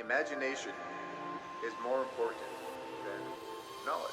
Imagination is more important than knowledge.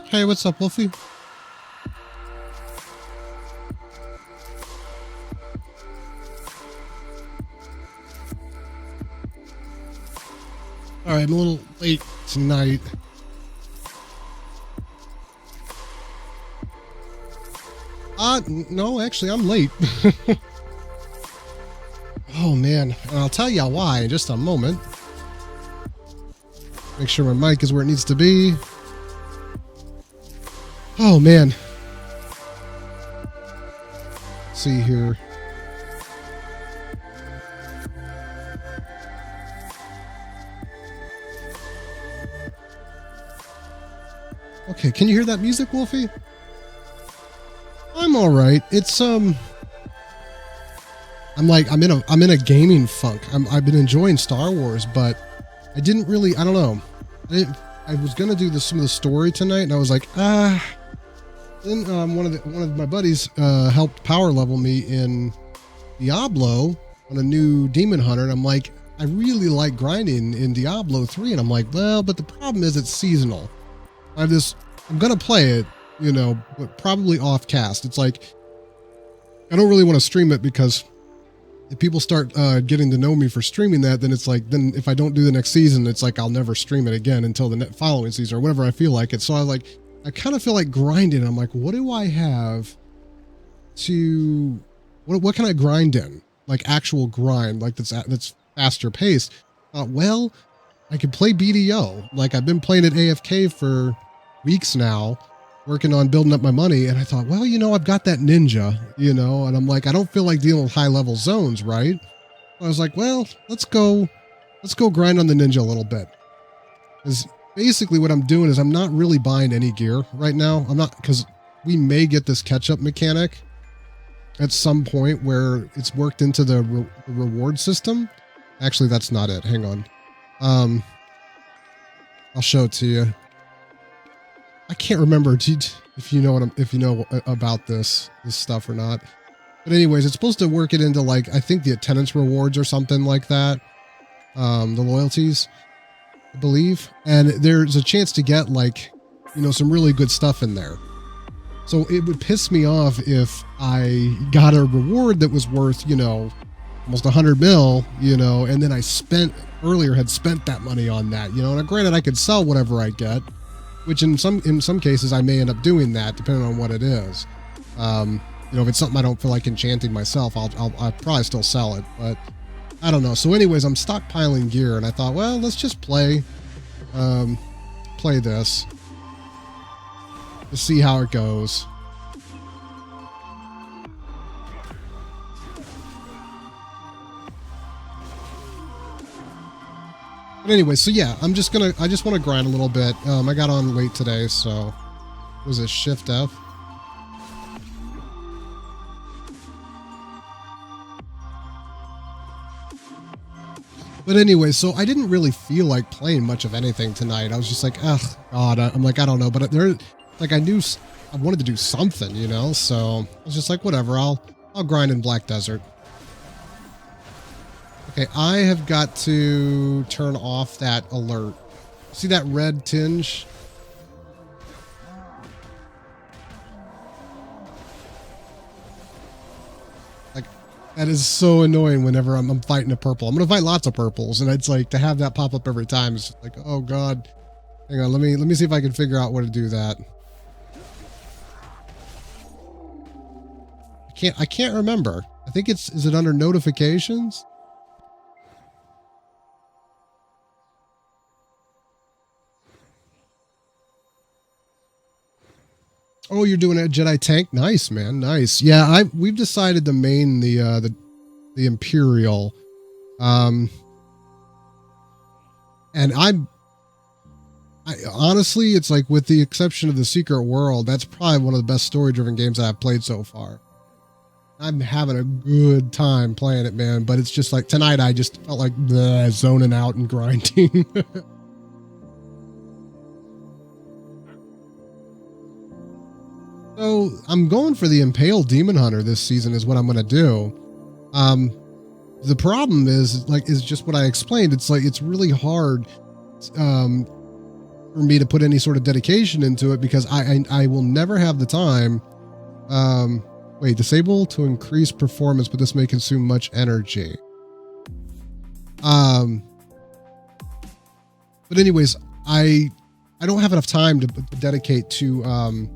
Hey, what's up, Wolfie? Alright, I'm a little late tonight. No, actually, I'm late. Oh, man. And I'll tell you why in just a moment. Make sure my mic is where it needs to be. Oh, man. Let's see here. Okay, can you hear that music, Wolfie? I'm all right. It's I'm in a gaming funk. I've been enjoying Star Wars, but I didn't really. I don't know. I was gonna do some of the story tonight, and I was like, ah. Then one of my buddies helped power level me in Diablo on a new Demon Hunter, and I'm like, I really like grinding in Diablo 3, and I'm like, well, but the problem is it's seasonal. I'm gonna play it, you know, but probably off cast. It's like I don't really want to stream it because if people start getting to know me for streaming that, then it's like, then if I don't do the next season, it's like I'll never stream it again until the following season or whenever I feel like it. So I kind of feel like grinding. I'm like, what do I have to, what can I grind in? Like actual grind, like that's faster paced. Well, I could play BDO. Like I've been playing it AFK for weeks now, working on building up my money. And I thought, well, you know, I've got that ninja, you know, and I'm like, I don't feel like dealing with high level zones, right? I was like, well, let's go grind on the ninja a little bit. Because basically what I'm doing is I'm not really buying any gear right now. I'm not, because we may get this catch-up mechanic at some point where it's worked into the reward system. Actually, that's not it. Hang on. I'll show it to you. I can't remember if you know about this stuff or not. But anyways, it's supposed to work it into, like, I think the attendance rewards or something like that. The loyalties, I believe. And there's a chance to get, like, you know, some really good stuff in there. So it would piss me off if I got a reward that was worth, you know, almost 100 mil, you know, and then I had spent that money on that, you know. And granted, I could sell whatever I get, which in some cases I may end up doing that depending on what it is. You know, if it's something I don't feel like enchanting myself, I'll probably still sell it, but I don't know. So anyways, I'm stockpiling gear, and I thought, well, let's just play this to see how it goes. But anyway, so yeah, I just want to grind a little bit. I got on late today, so it was a Shift F. But anyway, so I didn't really feel like playing much of anything tonight. I was just like, ugh, God, I'm like, I don't know. But I knew I wanted to do something, you know? So I was just like, whatever, I'll grind in Black Desert. Okay, I have got to turn off that alert. See that red tinge? Like, that is so annoying whenever I'm fighting a purple. I'm going to fight lots of purples, and it's like, to have that pop up every time is like, oh God. Hang on, let me see if I can figure out where to do that. I can't remember. I think is it under notifications? Oh, you're doing a Jedi tank? Nice, man. Nice. Yeah, we've decided to main the Imperial. And I honestly, it's like, with the exception of the Secret World, that's probably one of the best story-driven games that I've played so far. I'm having a good time playing it, man. But it's just like tonight, I just felt like zoning out and grinding. So I'm going for the Impale Demon Hunter this season is what I'm going to do. The problem is just what I explained. It's like, it's really hard for me to put any sort of dedication into it because I will never have the time. Wait, disable to increase performance, but this may consume much energy. But anyways, I don't have enough time to dedicate to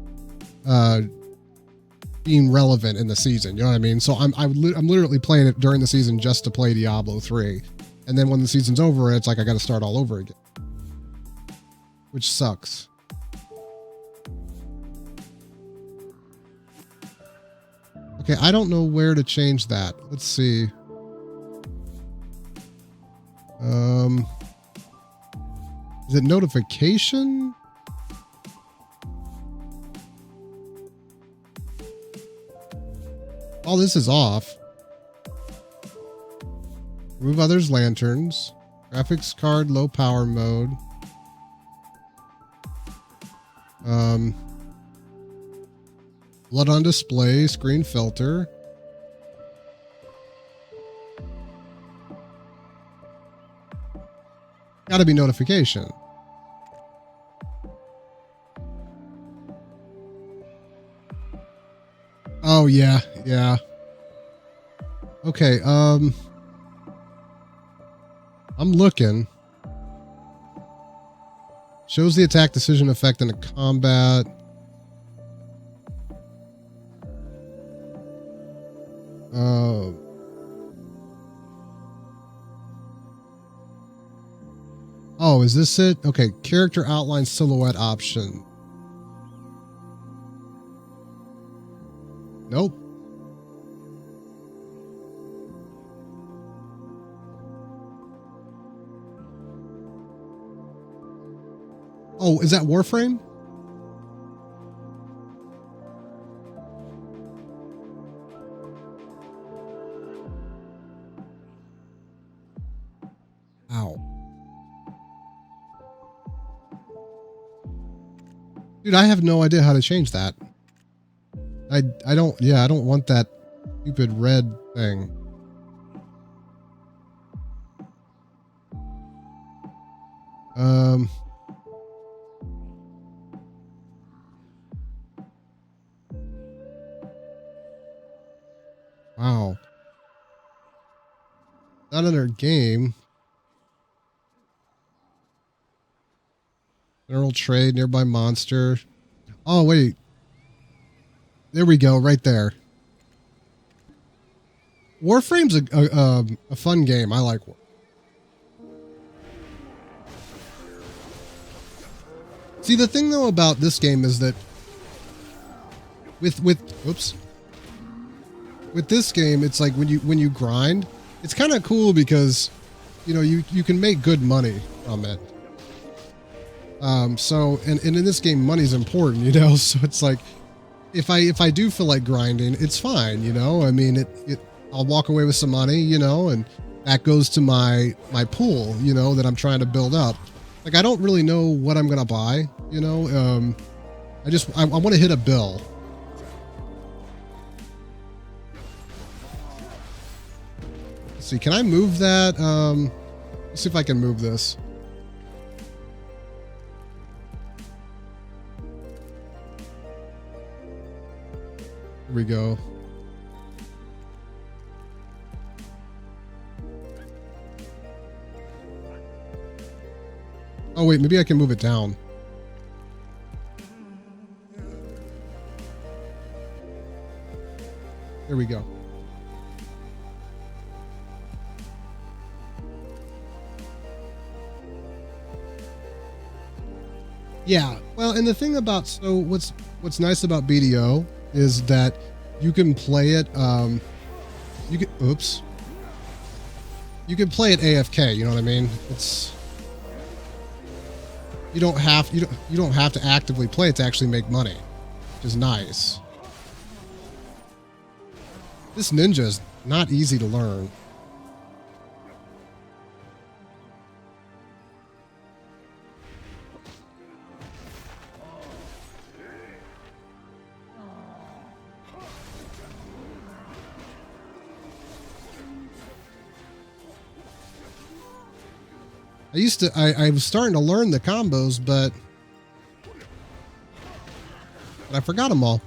being relevant in the season, you know what I mean? So I'm literally playing it during the season just to play Diablo 3, and then when the season's over, it's like I got to start all over again, which sucks. Okay, I don't know where to change that. Let's see. Is it notification? All this is off. Remove others' lanterns. Graphics card, low power mode. Blood on display, screen filter. Gotta be notification. Oh, yeah, yeah. Okay, I'm looking. Shows the attack decision effect in a combat. Oh, is this it? Okay, character outline silhouette option. Nope. Oh, is that Warframe? Ow. Dude, I have no idea how to change that. I don't want that stupid red thing. Wow. Not under game. General trade, nearby monster. Oh, wait. There we go, right there. Warframe's a fun game. I like Warframe. See, the thing though about this game is that with this game, it's like when you grind, it's kind of cool because you can make good money from it. So and in this game, money's important, so it's like if I do feel like grinding, it's fine, I mean I'll walk away with some money, and that goes to my pool, that I'm trying to build up. Like, I don't really know what I'm gonna buy, I want to hit a bill. Let's see, can I move that? Let's see if I can move this. Here we go. Oh wait, maybe I can move it down. There we go. Yeah, well, and the thing about what's nice about BDO is that you can play it. You can play it AFK. You know what I mean? You don't have to actively play it to actually make money, which is nice. This ninja is not easy to learn. I was starting to learn the combos, but I forgot them all.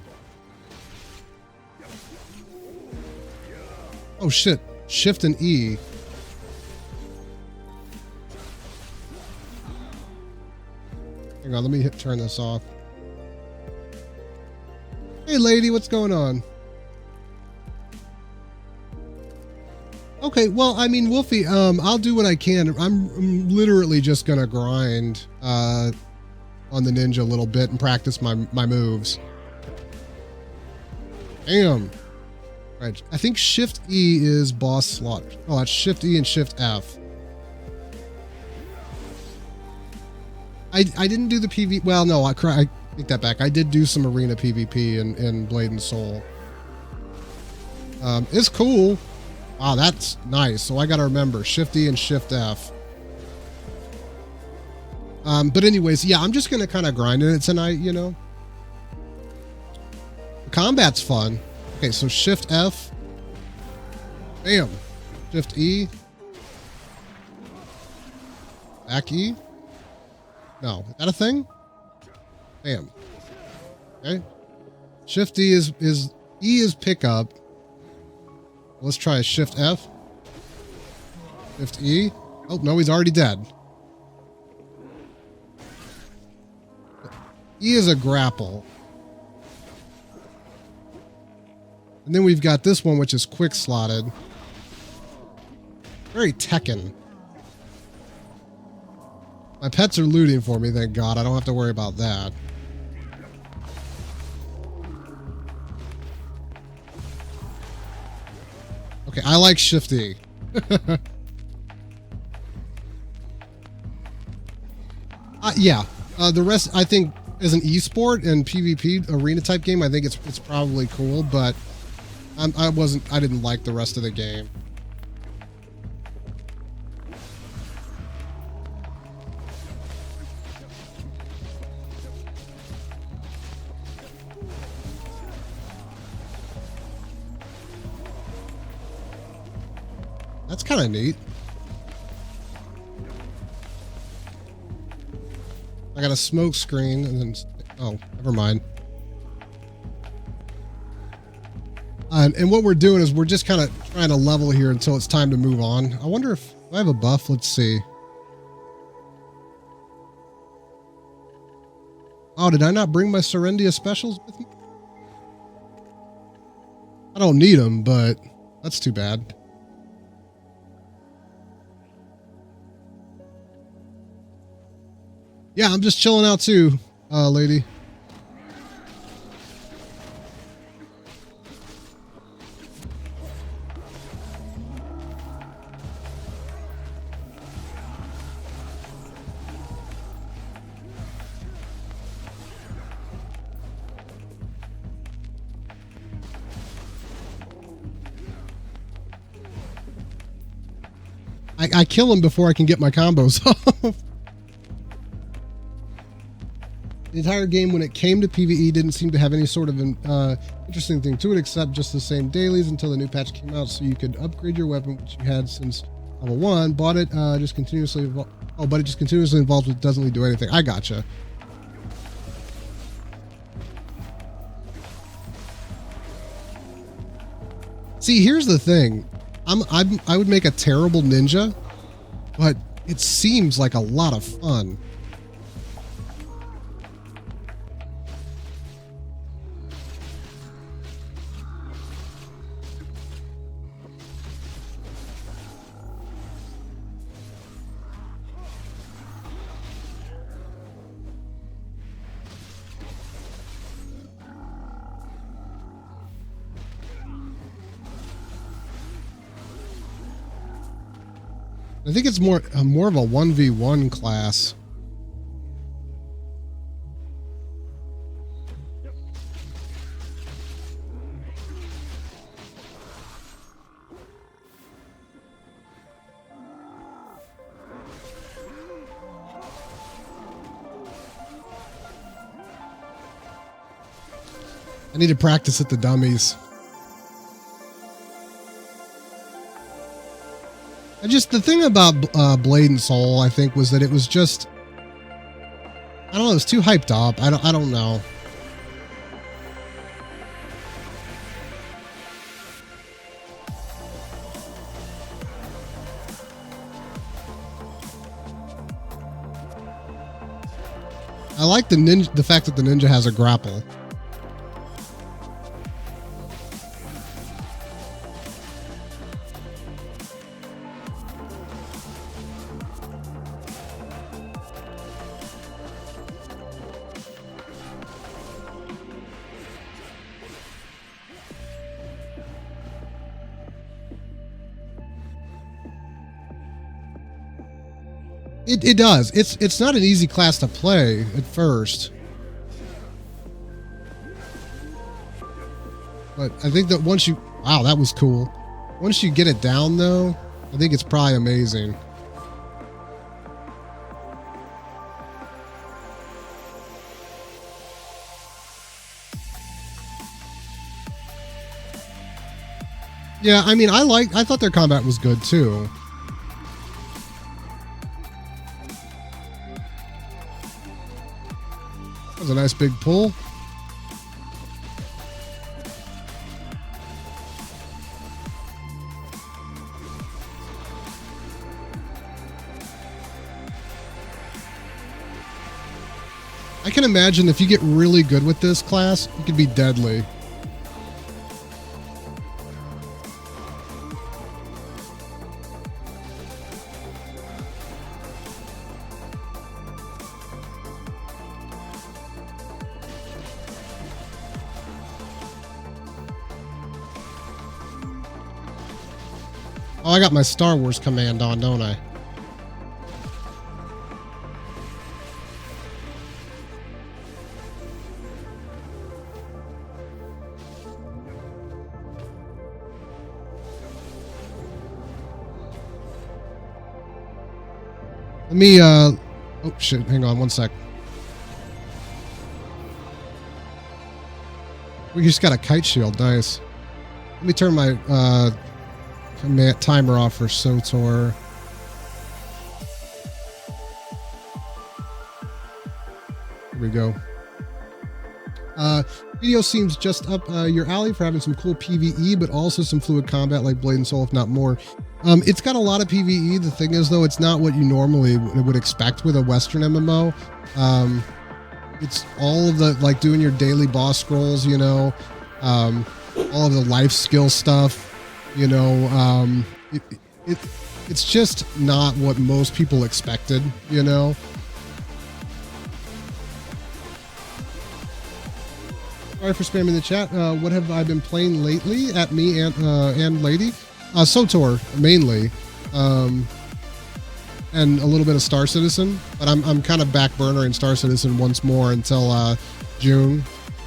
Oh shit, Shift and E. Hang on, let me turn this off. Hey lady, what's going on? Okay, well, I mean, Wolfie, I'll do what I can. I'm literally just gonna grind on the ninja a little bit and practice my moves. Damn. Right, I think Shift E is boss slot. Oh, it's Shift E and Shift F. I didn't do the PV. Well, no, I take that back. I did do some arena PvP in Blade and Soul. is cool. Wow, that's nice. So I got to remember Shift E and Shift F. But anyways, yeah, I'm just going to kind of grind in it tonight, you know. The combat's fun. Okay, so Shift F. Bam. Shift E. Back E. No, is that a thing? Bam. Okay. Shift E is E is pickup. Let's try a Shift F. Shift E. Oh, no, he's already dead. E is a grapple. And then we've got this one, which is quick slotted. Very Tekken. My pets are looting for me, thank God. I don't have to worry about that. Okay, I like Shift E. Yeah. The rest, I think, as an esport and PvP arena type game, I think it's probably cool, but I didn't like the rest of the game. That's kind of neat. I got a smoke screen and then, oh, never mind. And what we're doing is we're just kind of trying to level here until it's time to move on. I wonder if I have a buff. Let's see. Oh, did I not bring my Serendia specials with me? I don't need them, but that's too bad. Yeah, I'm just chilling out too, lady. I kill him before I can get my combos off. The entire game, when it came to PvE, didn't seem to have any sort of an interesting thing to it, except just the same dailies until the new patch came out, so you could upgrade your weapon, which you had since level 1. Bought it, just continuously. But it just continuously evolves, but doesn't really do anything. I gotcha. See, here's the thing. I would make a terrible ninja, but it seems like a lot of fun. I think it's more of a 1v1 class. I need to practice at the dummies. The thing about Blade and Soul, I think, was that it was just, I don't know, it was too hyped up. I don't know. I like the fact that the ninja has a grapple. It does. It's not an easy class to play at first. But I think that once you Wow, that was cool. Once you get it down, though, I think it's probably amazing. Yeah, I mean, I thought their combat was good too. That was a nice big pull. I can imagine if you get really good with this class, you could be deadly. Oh, I got my Star Wars command on, don't I? Let me, oh shit, hang on one sec. We just got a kite shield, nice. Let me turn my, timer off for SOTOR. Here we go. Video seems just up your alley for having some cool PvE, but also some fluid combat like Blade and Soul, if not more. It's got a lot of PvE. The thing is, though, it's not what you normally would expect with a Western MMO. It's all of the, like, doing your daily boss scrolls, you know, all of the life skill stuff, you know, it's just not what most people expected, you know. Sorry for spamming the chat. What have I been playing lately? At me and Lady? SOTOR mainly, and a little bit of Star Citizen. But I'm kind of back burnering Star Citizen once more until June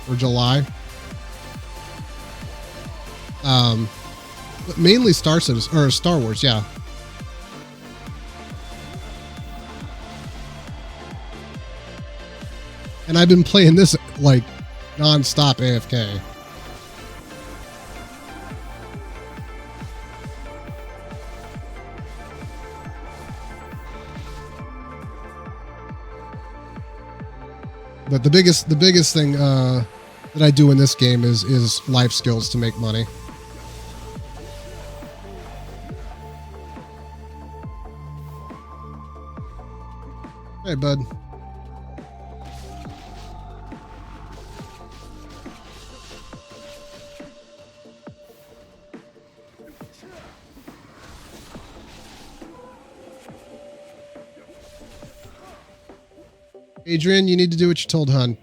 or July. But mainly Star Citizen or Star Wars, yeah. And I've been playing this like non-stop AFK. But the biggest thing that I do in this game is life skills to make money. Hey, bud. Adrian, you need to do what you're told, hon.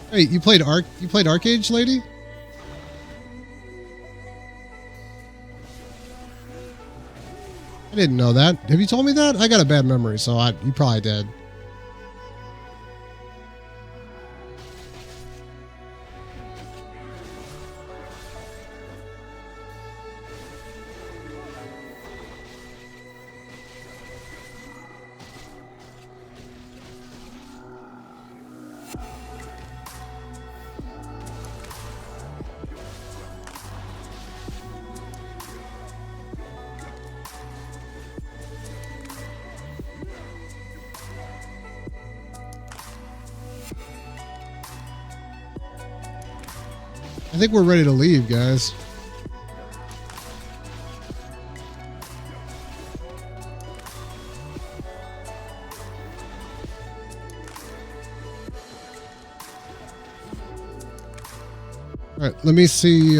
Hey, you played Arcade, Lady? I didn't know that. Have you told me that? I got a bad memory, so you probably did. I think we're ready to leave, guys. All right, let me see.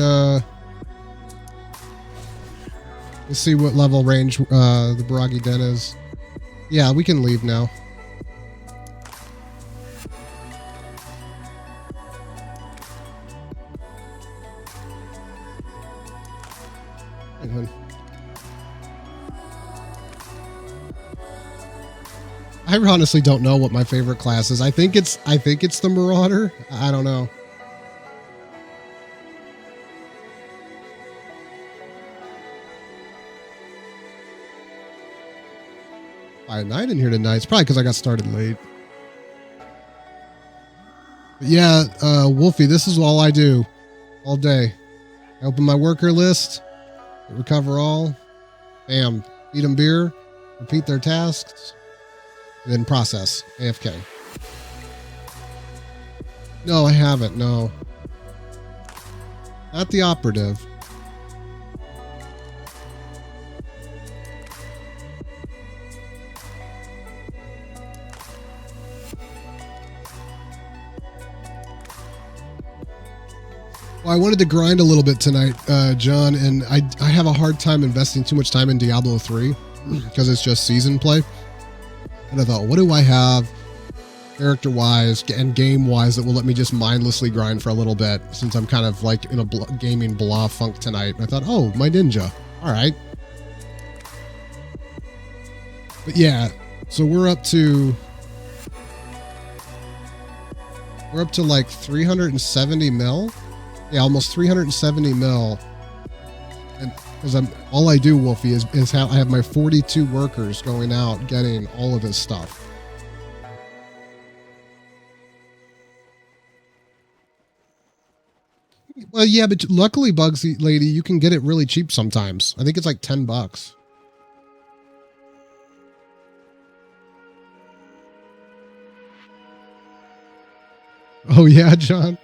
Let's see what level range the Baragi Den is. Yeah, we can leave now. Hang on. I honestly don't know what my favorite class is. I think it's the Marauder. I don't know. I had 9 in here tonight. It's probably because I got started late. But yeah, Wolfie, this is all I do all day. I open my worker list, recover all, bam, feed them beer, repeat their tasks, and then process, AFK. No, I haven't, no. Not the operative. Well, I wanted to grind a little bit tonight, John, and I have a hard time investing too much time in Diablo 3 because it's just season play. And I thought, what do I have character-wise and game-wise that will let me just mindlessly grind for a little bit since I'm kind of like in a gaming blah funk tonight. And I thought, oh, my ninja. All right. But yeah, so we're up to like 370 mil. Yeah, almost 370 mil. And because all I do, Wolfie, is how I have my 42 workers going out getting all of this stuff. Well, yeah, but luckily, Bugsy Lady, you can get it really cheap sometimes. I think it's like $10. Oh yeah, John.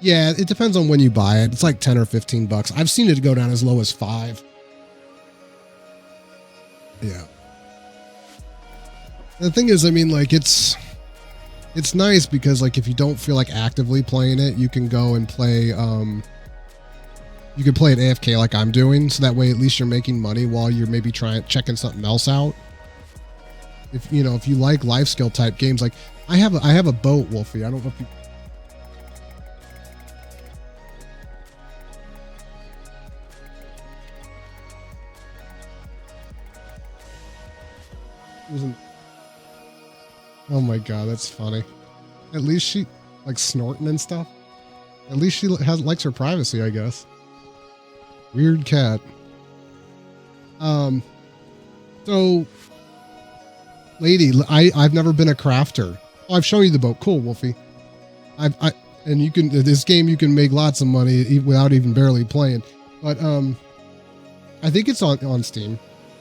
Yeah, it depends on when you buy it. It's like 10 or 15 bucks. I've seen it go down as low as 5. Yeah. The thing is, I mean, like, it's nice because, like, if you don't feel like actively playing it, you can go and play, you can play it AFK like I'm doing, so that way at least you're making money while you're maybe checking something else out. If you like life skill type games, like I have a boat, Wolfie. I don't know if you. Oh my god, that's funny. At least she like snorting and stuff. At least she likes her privacy, I guess. Weird cat. So, lady, I've never been a crafter. Oh, I've shown you the boat. Cool, Wolfie. And you can this game you can make lots of money without even barely playing. But I think it's on Steam.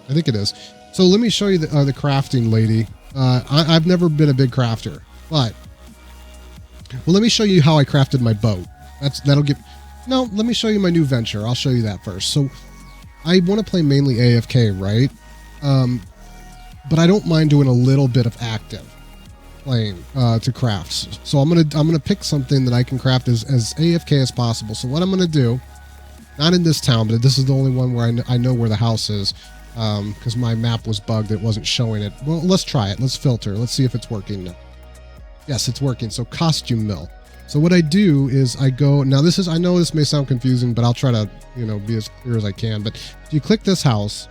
I think it is. So let me show you the crafting, lady. I've never been a big crafter, but let me show you how I crafted my boat. That'll give. No, let me show you my new venture. I'll show you that first. So I want to play mainly AFK, right? But I don't mind doing a little bit of active playing to craft. So I'm gonna pick something that I can craft as AFK as possible. So what I'm gonna do, not in this town, but this is the only one where I know where the house is. Because my map was bugged, it wasn't showing it. Well, let's try it. Let's filter. Let's see if it's working. Yes, it's working. So costume mill. So what I do is I go. Now this is. I know this may sound confusing, but I'll try to be as clear as I can. But if you click this house,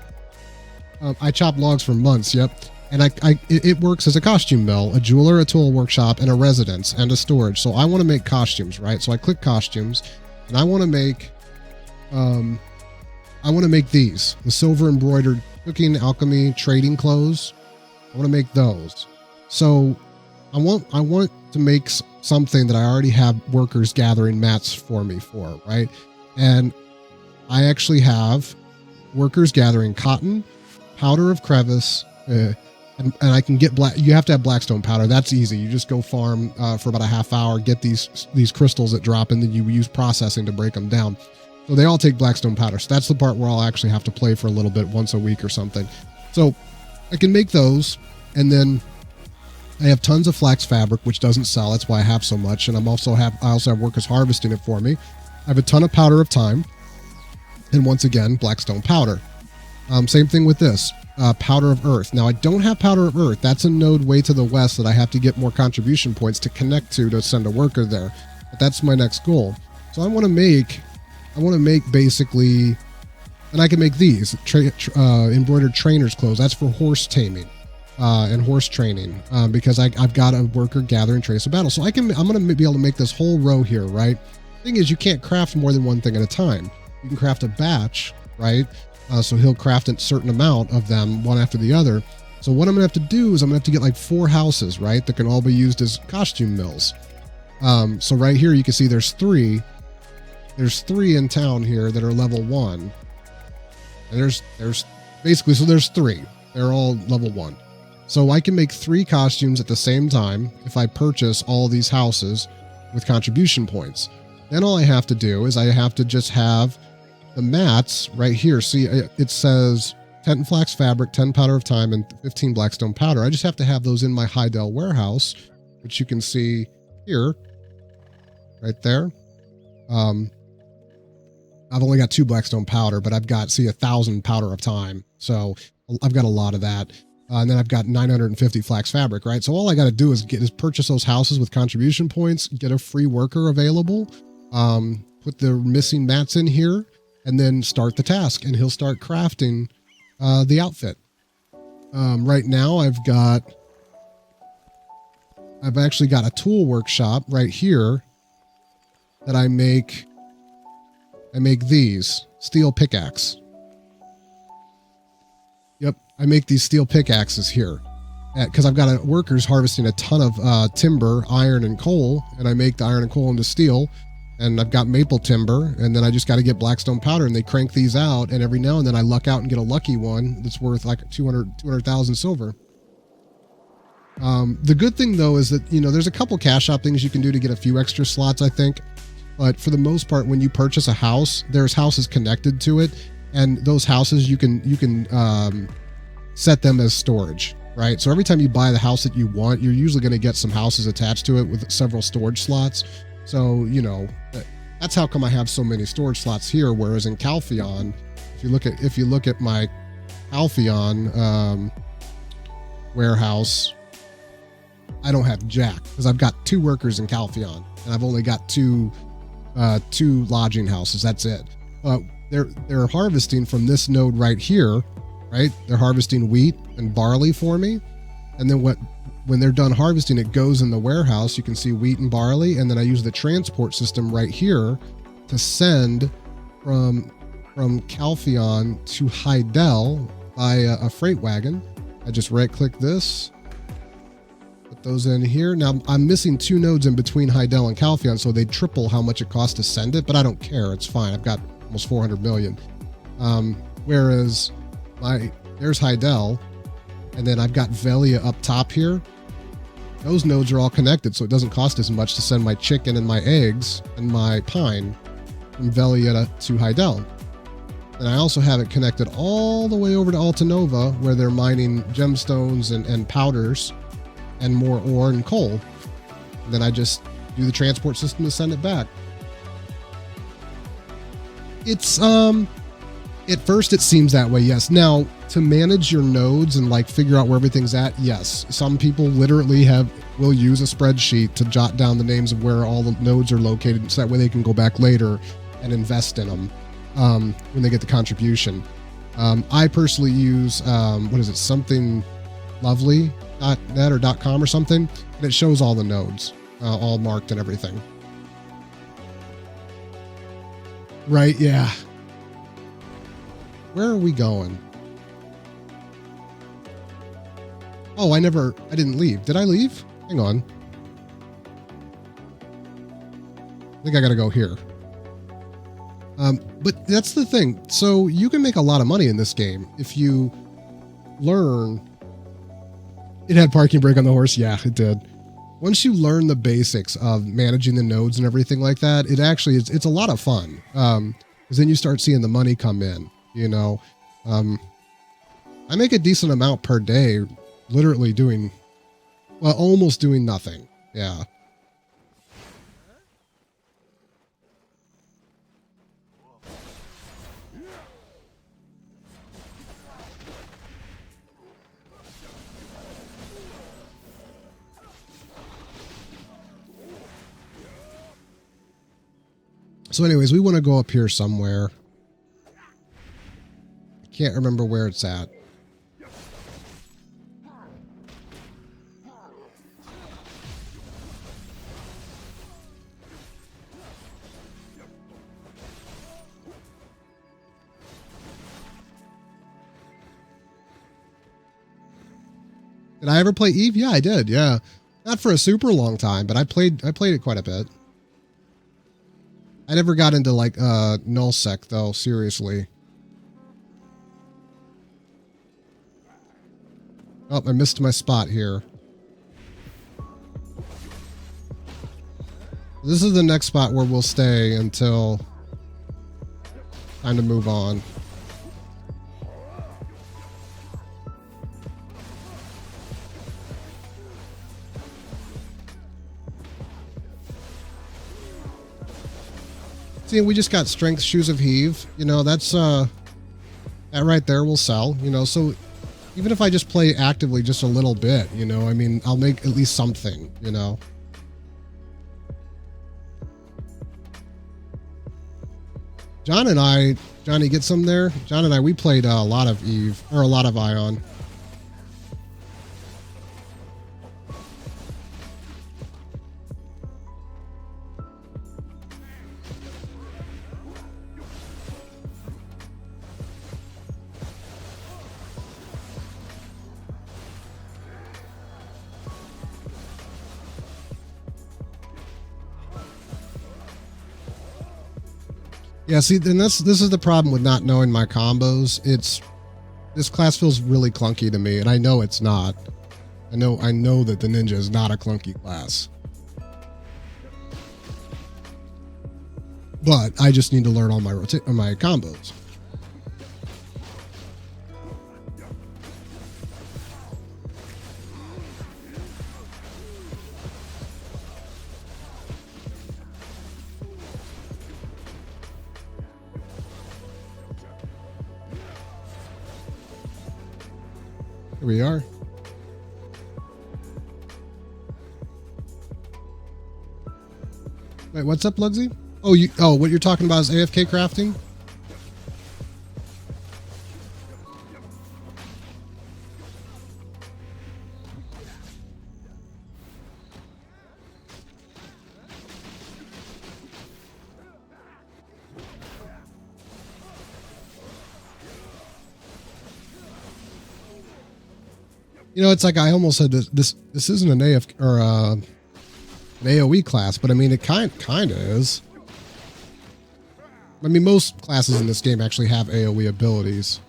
I chop logs for months. Yep, and it works as a costume mill, a jeweler, a tool workshop, and a residence and a storage. So I want to make costumes, right? So I click costumes, and I want to make. I want to make these, the silver embroidered cooking, alchemy, trading clothes. I want to make those. So I want to make something that I already have workers gathering mats for me for, right? And I actually have workers gathering cotton, powder of crevice, and I can get you have to have blackstone powder. That's easy. You just go farm for about a half hour, get these crystals that drop, and then you use processing to break them down. So they all take blackstone powder. So that's the part where I'll actually have to play for a little bit once a week or something. So I can make those, and then I have tons of flax fabric, which doesn't sell. That's why I have so much. And I also have workers harvesting it for me. I have a ton of powder of time. And once again, Blackstone Powder. Same thing with this. Powder of Earth. Now, I don't have Powder of Earth. That's a node way to the west that I have to get more contribution points to connect to send a worker there. But that's my next goal. So I want to make basically, and I can make these embroidered trainer's clothes. That's for horse taming and horse training because I've got a worker gathering trace of battle. So I'm going to be able to make this whole row here, right? Thing is, you can't craft more than one thing at a time. You can craft a batch, right? So he'll craft a certain amount of them, one after the other. So what I'm going to have to do is I'm going to have to get like 4 houses, right? That can all be used as costume mills. So right here, you can see there's 3. There's 3 in town here that are level 1. And there's basically, so there's 3. They're all level 1. So I can make 3 costumes at the same time if I purchase all these houses with contribution points. Then all I have to do is I have to just have the mats right here. See, it says 10 flax fabric, 10 powder of time, and 15 blackstone powder. I just have to have those in my Heidel warehouse, which you can see here, right there. I've only got 2 blackstone powder, but I've got, see, 1,000 powder of time. So I've got a lot of that. And then I've got 950 flax fabric, right? So all I got to do is purchase those houses with contribution points, get a free worker available, put the missing mats in here, and then start the task. And he'll start crafting the outfit. Right now I've actually got a tool workshop right here that I make these steel pickaxe. Yep, I make these steel pickaxes here because I've got workers harvesting a ton of timber, iron, and coal, and I make the iron and coal into steel. And I've got maple timber, and then I just got to get blackstone powder, and they crank these out, and every now and then I luck out and get a lucky one that's worth like 200,000 silver. The good thing, though, is that, you know, there's a couple cash shop things you can do to get a few extra slots, I think. But for the most part, when you purchase a house, there's houses connected to it, and those houses you can set them as storage, right? So every time you buy the house that you want, you're usually going to get some houses attached to it with several storage slots. So, you know, that's how come I have so many storage slots here. Whereas in Calpheon, if you look at my Calpheon warehouse, I don't have jack because I've got 2 workers in Calpheon and I've only got two lodging houses. That's it. They're harvesting from this node right here, right? They're harvesting wheat and barley for me, and then when they're done harvesting, it goes in the warehouse. You can see wheat and barley, and then I use the transport system right here to send from Calpheon to Heidel by a freight wagon. I just right-click this, put those in here. Now, I'm missing 2 nodes in between Heidel and Calpheon, so they triple how much it costs to send it, but I don't care. It's fine. I've got almost 400 million. Whereas there's Heidel, and then I've got Velia up top here. Those nodes are all connected, so it doesn't cost as much to send my chicken and my eggs and my pine from Velia to Heidel. And I also have it connected all the way over to Altanova, where they're mining gemstones and powders and more ore and coal. And then I just do the transport system to send it back. It's at first it seems that way, yes. Now, to manage your nodes and like figure out where everything's at, yes. Some people literally will use a spreadsheet to jot down the names of where all the nodes are located, so that way they can go back later and invest in them when they get the contribution. I personally use something lovely.net or .com or something, and it shows all the nodes, all marked and everything. Right, yeah. Where are we going? Oh, I didn't leave. Did I leave? Hang on. I think I gotta go here. But that's the thing. So you can make a lot of money in this game if you learn. It had parking brake on the horse. Yeah, it did. Once you learn the basics of managing the nodes and everything like that, it actually it's a lot of fun. Because then you start seeing the money come in. You know, I make a decent amount per day, literally almost doing nothing. Yeah. So anyways, we want to go up here somewhere. I can't remember where it's at. Did I ever play Eve? Yeah, I did. Yeah. Not for a super long time, but I played it quite a bit. I never got into like nullsec though, seriously. Oh, I missed my spot here. This is the next spot where we'll stay until time to move on. See, we just got strength shoes of heave. You know, that's that right there will sell, you know, so even if I just play actively just a little bit, you know, I mean, I'll make at least something, you know. Johnny, get some there. John and I, we played a lot of Eve, or a lot of Ion. Yeah, see, then this is the problem with not knowing my combos. This class feels really clunky to me, and I know it's not. I know that the ninja is not a clunky class. But I just need to learn all my my combos. Here we are. Wait, what's up, Lugsy? Oh, what you're talking about is AFK crafting? You know, it's like I almost said this isn't an AF or an AoE class, but I mean it kind of is. I mean, most classes in this game actually have AoE abilities.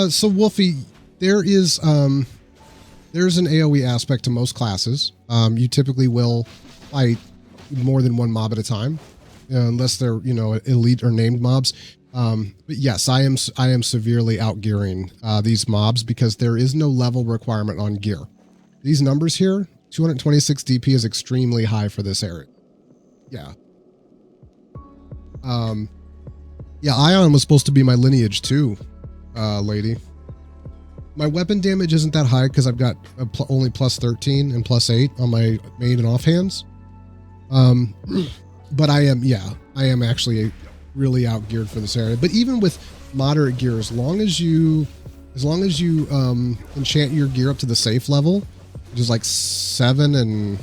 So Wolfie, there's an AoE aspect to most classes. You typically will fight more than one mob at a time, unless they're, you know, elite or named mobs. But yes, I am severely outgearing these mobs because there is no level requirement on gear. These numbers here, 226 DP is extremely high for this area. Yeah. Yeah, Ion was supposed to be my lineage too, lady. My weapon damage isn't that high because I've got only plus 13 and plus 8 on my main and offhands. But I am actually really outgeared for this area. But even with moderate gear, as long as you enchant your gear up to the safe level, which is like 7 and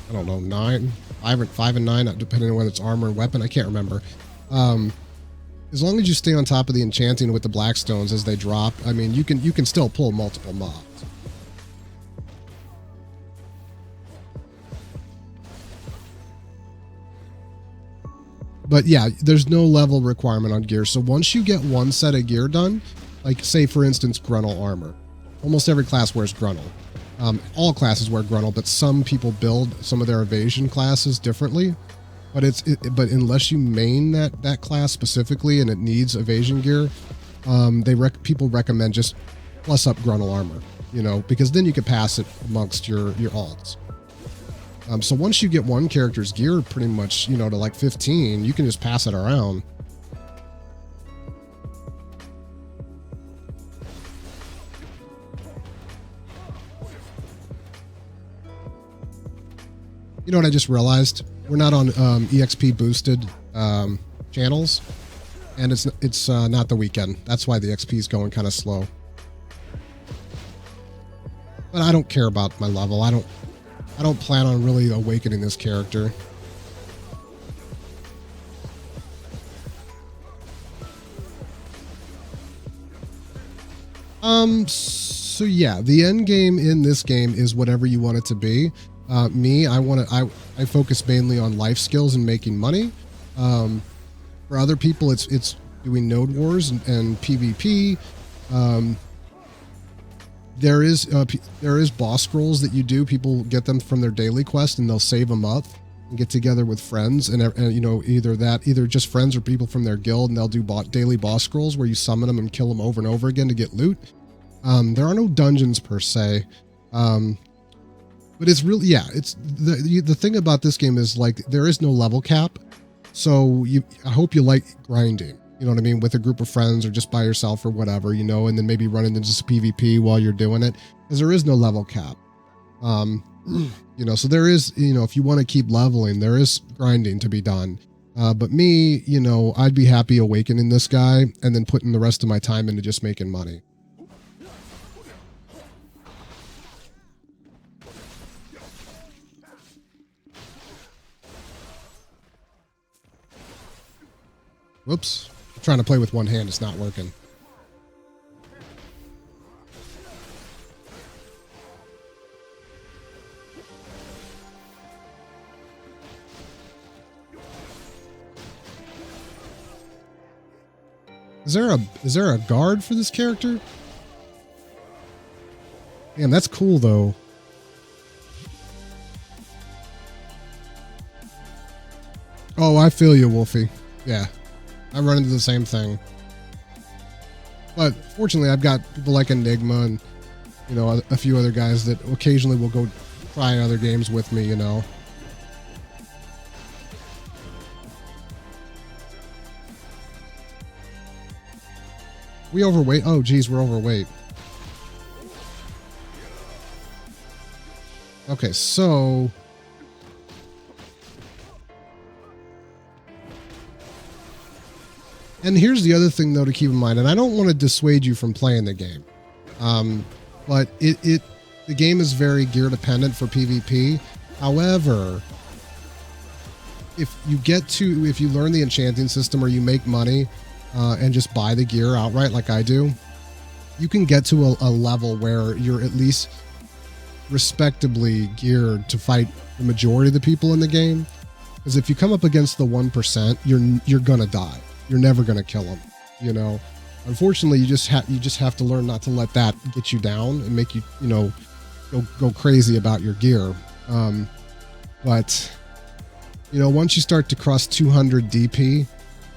I don't know 9, 5 and 9, depending on whether it's armor or weapon. I can't remember. As long as you stay on top of the enchanting with the blackstones as they drop, I mean, you can still pull multiple mobs. But yeah, there's no level requirement on gear. So once you get one set of gear done, like say for instance Gruntle armor, almost every class wears Gruntle. All classes wear Gruntle, but some people build some of their evasion classes differently. But but unless you main that class specifically and it needs evasion gear, people recommend just plus up Gruntle armor, you know, because then you can pass it amongst your alts. So once you get one character's gear pretty much, you know, to like 15, you can just pass it around. You know what I just realized? We're not on EXP boosted channels, and it's not the weekend. That's why the XP is going kind of slow. But I don't care about my level. I don't plan on really awakening this character. So yeah, the end game in this game is whatever you want it to be. I focus mainly on life skills and making money. For other people, it's doing node wars and PvP. There is boss scrolls that you do. People get them from their daily quest and they'll save them up and get together with friends and you know, either just friends or people from their guild, and they'll do daily boss scrolls where you summon them and kill them over and over again to get loot. There are no dungeons per se. But it's really, yeah, it's the thing about this game is like there is no level cap. So I hope you like grinding, you know what I mean, with a group of friends or just by yourself or whatever, you know, and then maybe running into some PvP while you're doing it, because there is no level cap. You know, so there is, you know, if you want to keep leveling, there is grinding to be done. But me, you know, I'd be happy awakening this guy and then putting the rest of my time into just making money. Whoops. I'm trying to play with one hand. It's not working. Is there a guard for this character? Damn, that's cool though. Oh, I feel you, Wolfie. Yeah. I run into the same thing. But fortunately, I've got people like Enigma and, you know, a few other guys that occasionally will go try other games with me, you know. We overweight? Oh, geez, we're overweight. Okay, so... And here's the other thing, though, to keep in mind, and I don't want to dissuade you from playing the game, but the game is very gear dependent for PvP. However, if you learn the enchanting system or you make money and just buy the gear outright like I do, you can get to a level where you're at least respectably geared to fight the majority of the people in the game. Because if you come up against the 1%, you're gonna die. You're never going to kill them, you know. Unfortunately, you just have to learn not to let that get you down and make you, you know, go crazy about your gear. But you know, once you start to cross 200 DP,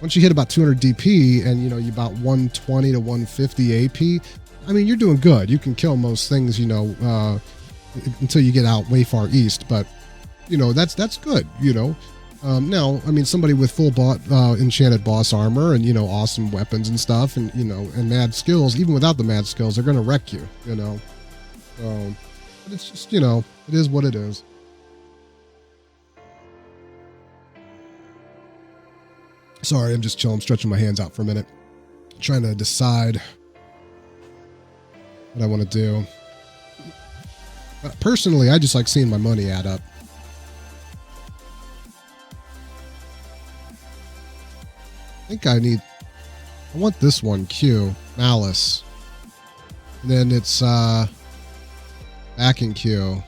once you hit about 200 DP and, you know, you about 120 to 150 AP, I mean, you're doing good. You can kill most things, you know, until you get out way far east. But you know, that's good, you know. Now, I mean, somebody with full enchanted boss armor and, you know, awesome weapons and stuff and, you know, and mad skills, even without the mad skills, they're going to wreck you, you know. But it's just, you know, it is what it is. Sorry, I'm just chilling, stretching my hands out for a minute, trying to decide what I want to do. Personally, I just like seeing my money add up. I think I want this one, Q, Malice. And then it's back in Q.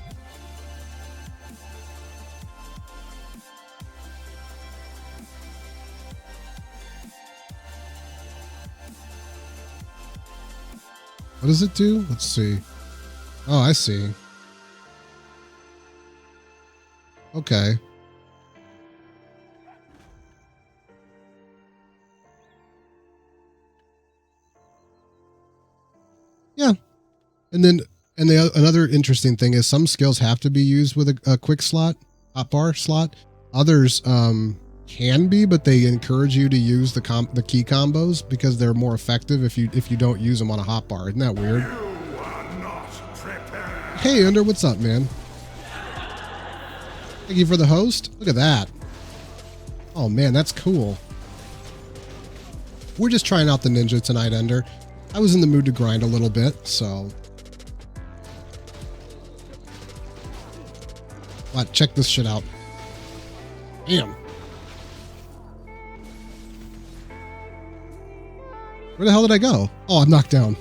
What does it do? Let's see. Oh, I see. Okay. Yeah. And then another interesting thing is some skills have to be used with a quick slot, hotbar slot. Others can be, but they encourage you to use the key combos because they're more effective if you don't use them on a hotbar. Isn't that weird? Hey, Under, what's up, man? Thank you for the host. Look at that. Oh man, that's cool. We're just trying out the ninja tonight, Ender. I was in the mood to grind a little bit, so. But check this shit out. Damn. Where the hell did I go? Oh, I'm knocked down.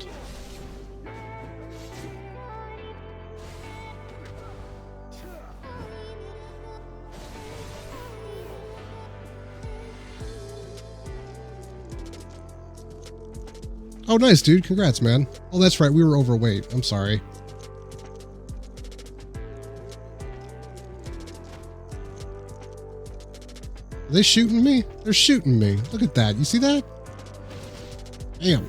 Oh, nice, dude. Congrats, man. Oh, that's right. We were overweight. I'm sorry. Are they shooting me? They're shooting me. Look at that. You see that? Damn.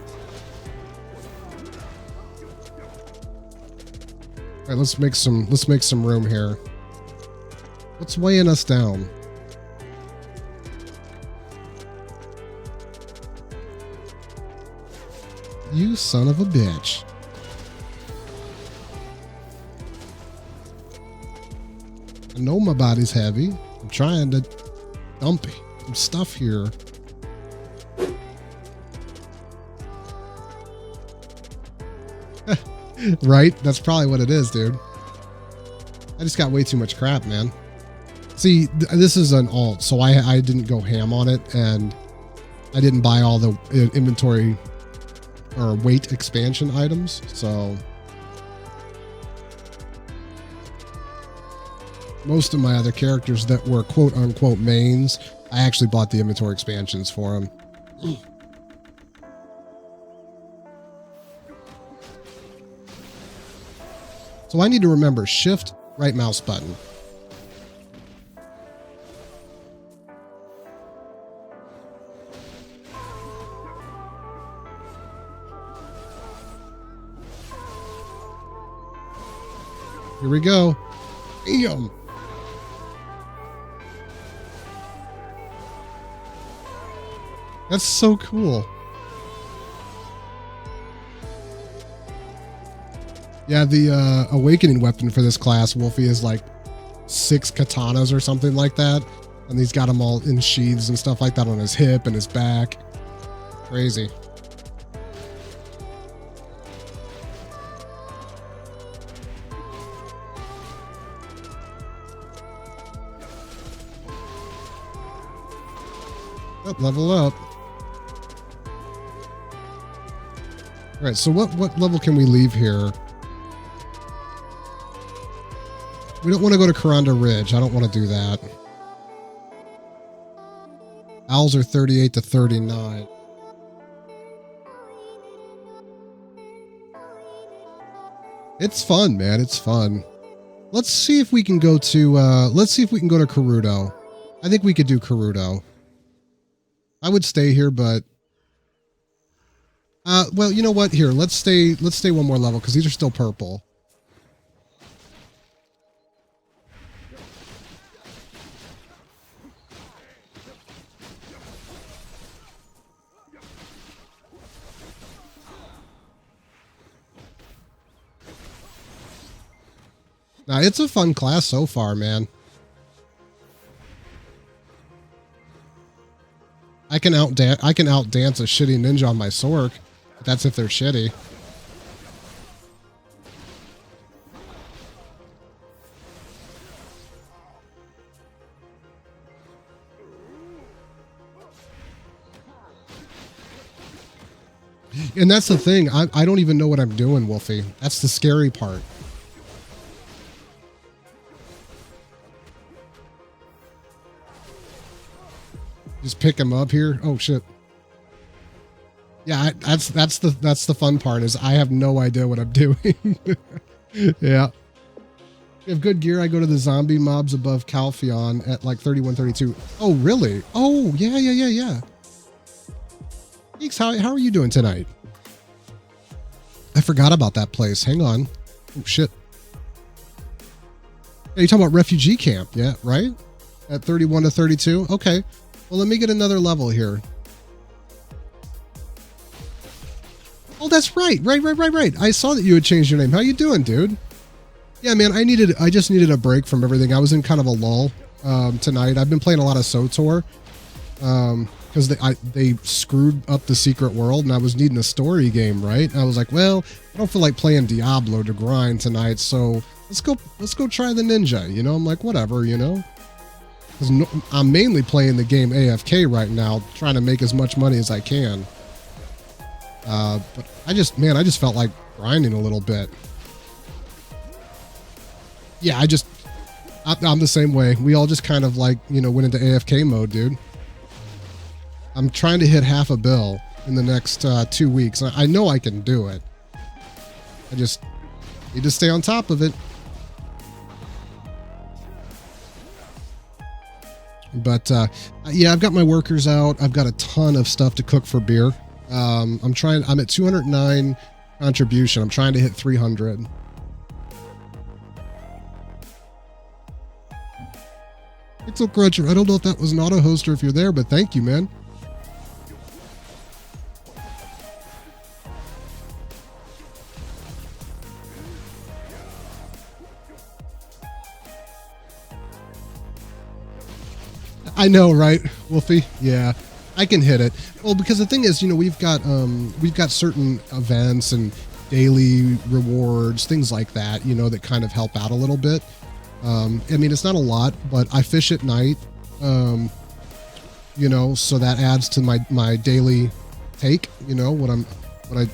All right, let's make some room here. What's weighing us down? You son of a bitch. I know my body's heavy. I'm trying to dump some stuff here. Right? That's probably what it is, dude. I just got way too much crap, man. See, this is an alt, so I didn't go ham on it, and I didn't buy all the inventory or weight expansion items, so most of my other characters that were quote-unquote mains, I actually bought the inventory expansions for them. So I need to remember shift, right mouse button. Here we go. Bam. That's so cool. Yeah, the awakening weapon for this class, Wolfie, is like 6 katanas or something like that. And he's got them all in sheaths and stuff like that on his hip and his back. Crazy. Oh, level up. All right, so what level can we leave here? We don't want to go to Karanda Ridge. I don't want to do that. Owls are 38 to 39. It's fun, man. It's fun. Let's see if we can go to Karudo. I think we could do Karudo. I would stay here, but well, you know what? Here, let's stay one more level because these are still purple. Now, it's a fun class so far, man. I can outdance a shitty ninja on my Sork. But that's if they're shitty. And that's the thing. I don't even know what I'm doing, Wolfie. That's the scary part. Just pick him up here. Oh shit. Yeah, that's the fun part is I have no idea what I'm doing. Yeah. If you have good gear, I go to the zombie mobs above Calpheon at like 31, 32. Oh, really? Oh, yeah. Geeks, how are you doing tonight? I forgot about that place. Hang on. Oh, shit. Yeah, you're talking about refugee camp, yeah, right? At 31 to 32? Okay. Well, let me get another level here. Oh, that's right. Right. I saw that you had changed your name. How you doing, dude? Yeah, man, I just needed a break from everything. I was in kind of a lull tonight. I've been playing a lot of SWTOR because they screwed up the secret world, and I was needing a story game, right? And I was like, well, I don't feel like playing Diablo to grind tonight, so let's go try the ninja. You know, I'm like, whatever, you know. I'm mainly playing the game AFK right now, trying to make as much money as I can. But I just felt like grinding a little bit. Yeah, I'm the same way. We all just kind of like, you know, went into AFK mode, dude. I'm trying to hit half a bill in the next 2 weeks. I know I can do it. I just need to stay on top of it. But yeah, I've got my workers out. I've got a ton of stuff to cook for beer. I'm at 209 contribution. I'm trying to hit 300. Pixel Cruncher, I don't know if that was an auto host or if you're there, but thank you, man. I know, right, Wolfie? Yeah, I can hit it. Well, because the thing is, you know, we've got certain events and daily rewards, things like that, you know, that kind of help out a little bit. I mean, it's not a lot, but I fish at night, you know, so that adds to my daily take, you know, what I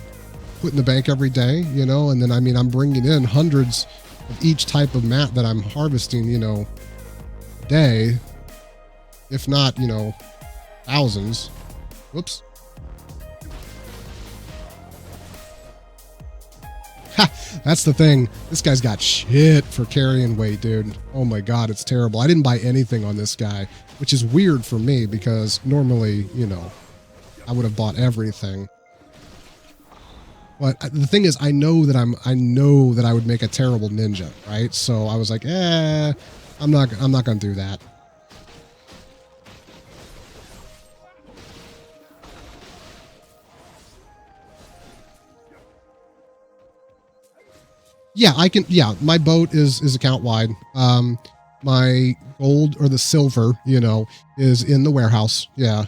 put in the bank every day, you know, and then, I mean, I'm bringing in hundreds of each type of mat that I'm harvesting, you know, a day, if not, you know, thousands. Whoops. Ha! That's the thing. This guy's got shit for carrying weight, dude. Oh my god, it's terrible. I didn't buy anything on this guy, which is weird for me because normally, you know, I would have bought everything. But the thing is, I know that I would make a terrible ninja, right? So I was like, I'm not gonna do that. Yeah, I can. Yeah, my boat is account wide. My gold or the silver, you know, is in the warehouse. Yeah.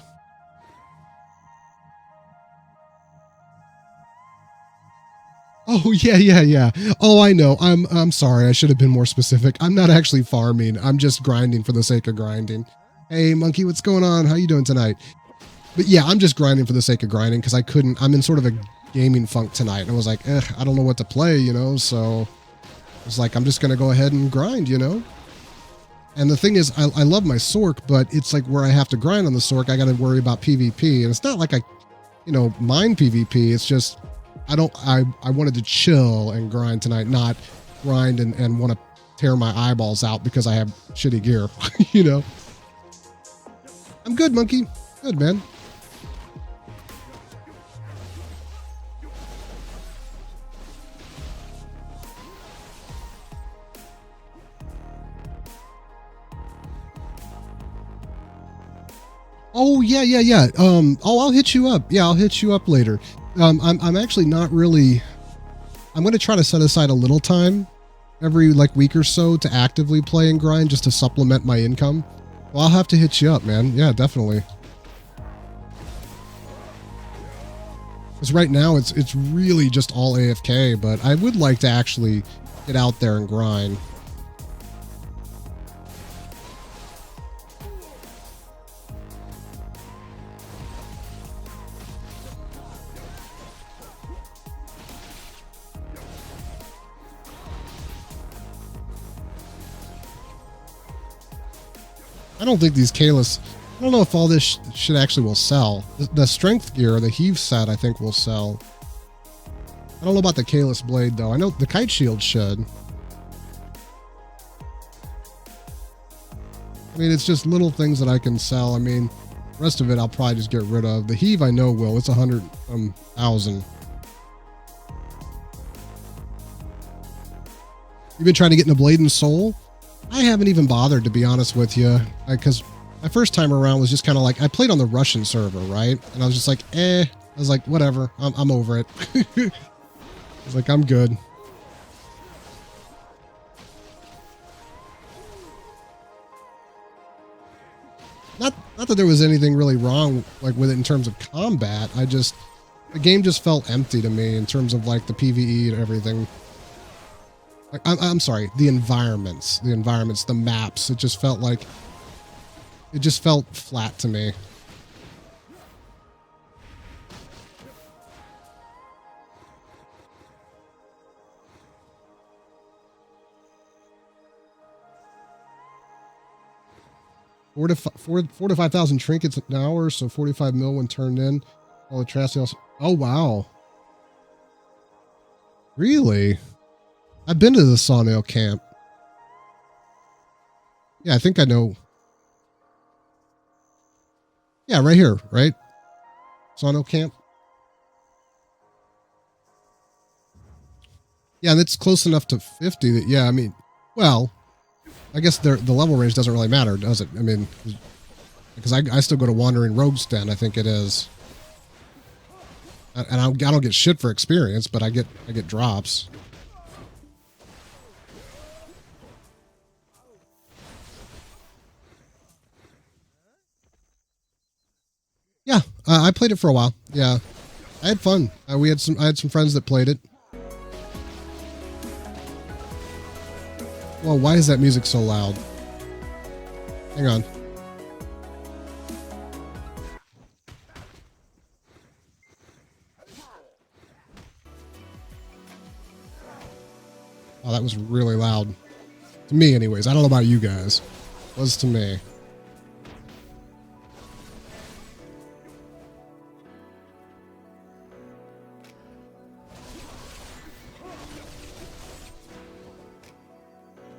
Oh yeah. Oh, I know. I'm sorry. I should have been more specific. I'm not actually farming. I'm just grinding for the sake of grinding. Hey, Monkey, what's going on? How you doing tonight? But yeah, I'm just grinding for the sake of grinding because I'm in sort of a gaming funk tonight. And I was like, I don't know what to play, you know? So it's like, I'm just going to go ahead and grind, you know? And the thing is, I love my Sork, but it's like where I have to grind on the Sork, I got to worry about PvP. And it's not like I, you know, mind PvP. It's just, I wanted to chill and grind tonight, not grind and want to tear my eyeballs out because I have shitty gear, you know? I'm good, Monkey. Good, man. Oh yeah. I'll hit you up. Yeah, I'll hit you up later. I'm actually not really. I'm going to try to set aside a little time every like week or so to actively play and grind just to supplement my income. Well, I'll have to hit you up, man. Yeah, definitely. Because right now it's really just all AFK, but I would like to actually get out there and grind. I don't think these Kalis, I don't know if all this shit actually will sell. The strength gear, the heave set, I think will sell. I don't know about the Kalis blade though. I know the kite shield should. I mean, it's just little things that I can sell. I mean, the rest of it I'll probably just get rid of. The heave I know will. It's 100,000. You've been trying to get into Blade and Soul? I haven't even bothered, to be honest with you, because my first time around was just kind of like, I played on the Russian server, right? And I was just like, I was like, whatever, I'm over it. I was like, I'm good. not that there was anything really wrong like with it in terms of combat. The game just felt empty to me in terms of like the PvE and everything. Like I'm sorry, the environments, the maps. It just felt flat to me. Four to 5,000 trinkets an hour, so 45 mil when turned in. All the trash sales. Oh wow. Really? I've been to the Sawnail camp. Yeah, I think I know. Yeah, right here, right? Sawnail camp. Yeah, and it's close enough to 50 that, yeah, I mean, well, I guess the level range doesn't really matter, does it? I mean, because I still go to Wandering Rogue's Den, I think it is. And I don't get shit for experience, but I get drops. Yeah, I played it for a while. Yeah, I had fun. I had some friends that played it. Well, why is that music so loud? Hang on. Oh, that was really loud. To me, anyways. I don't know about you guys. It was to me.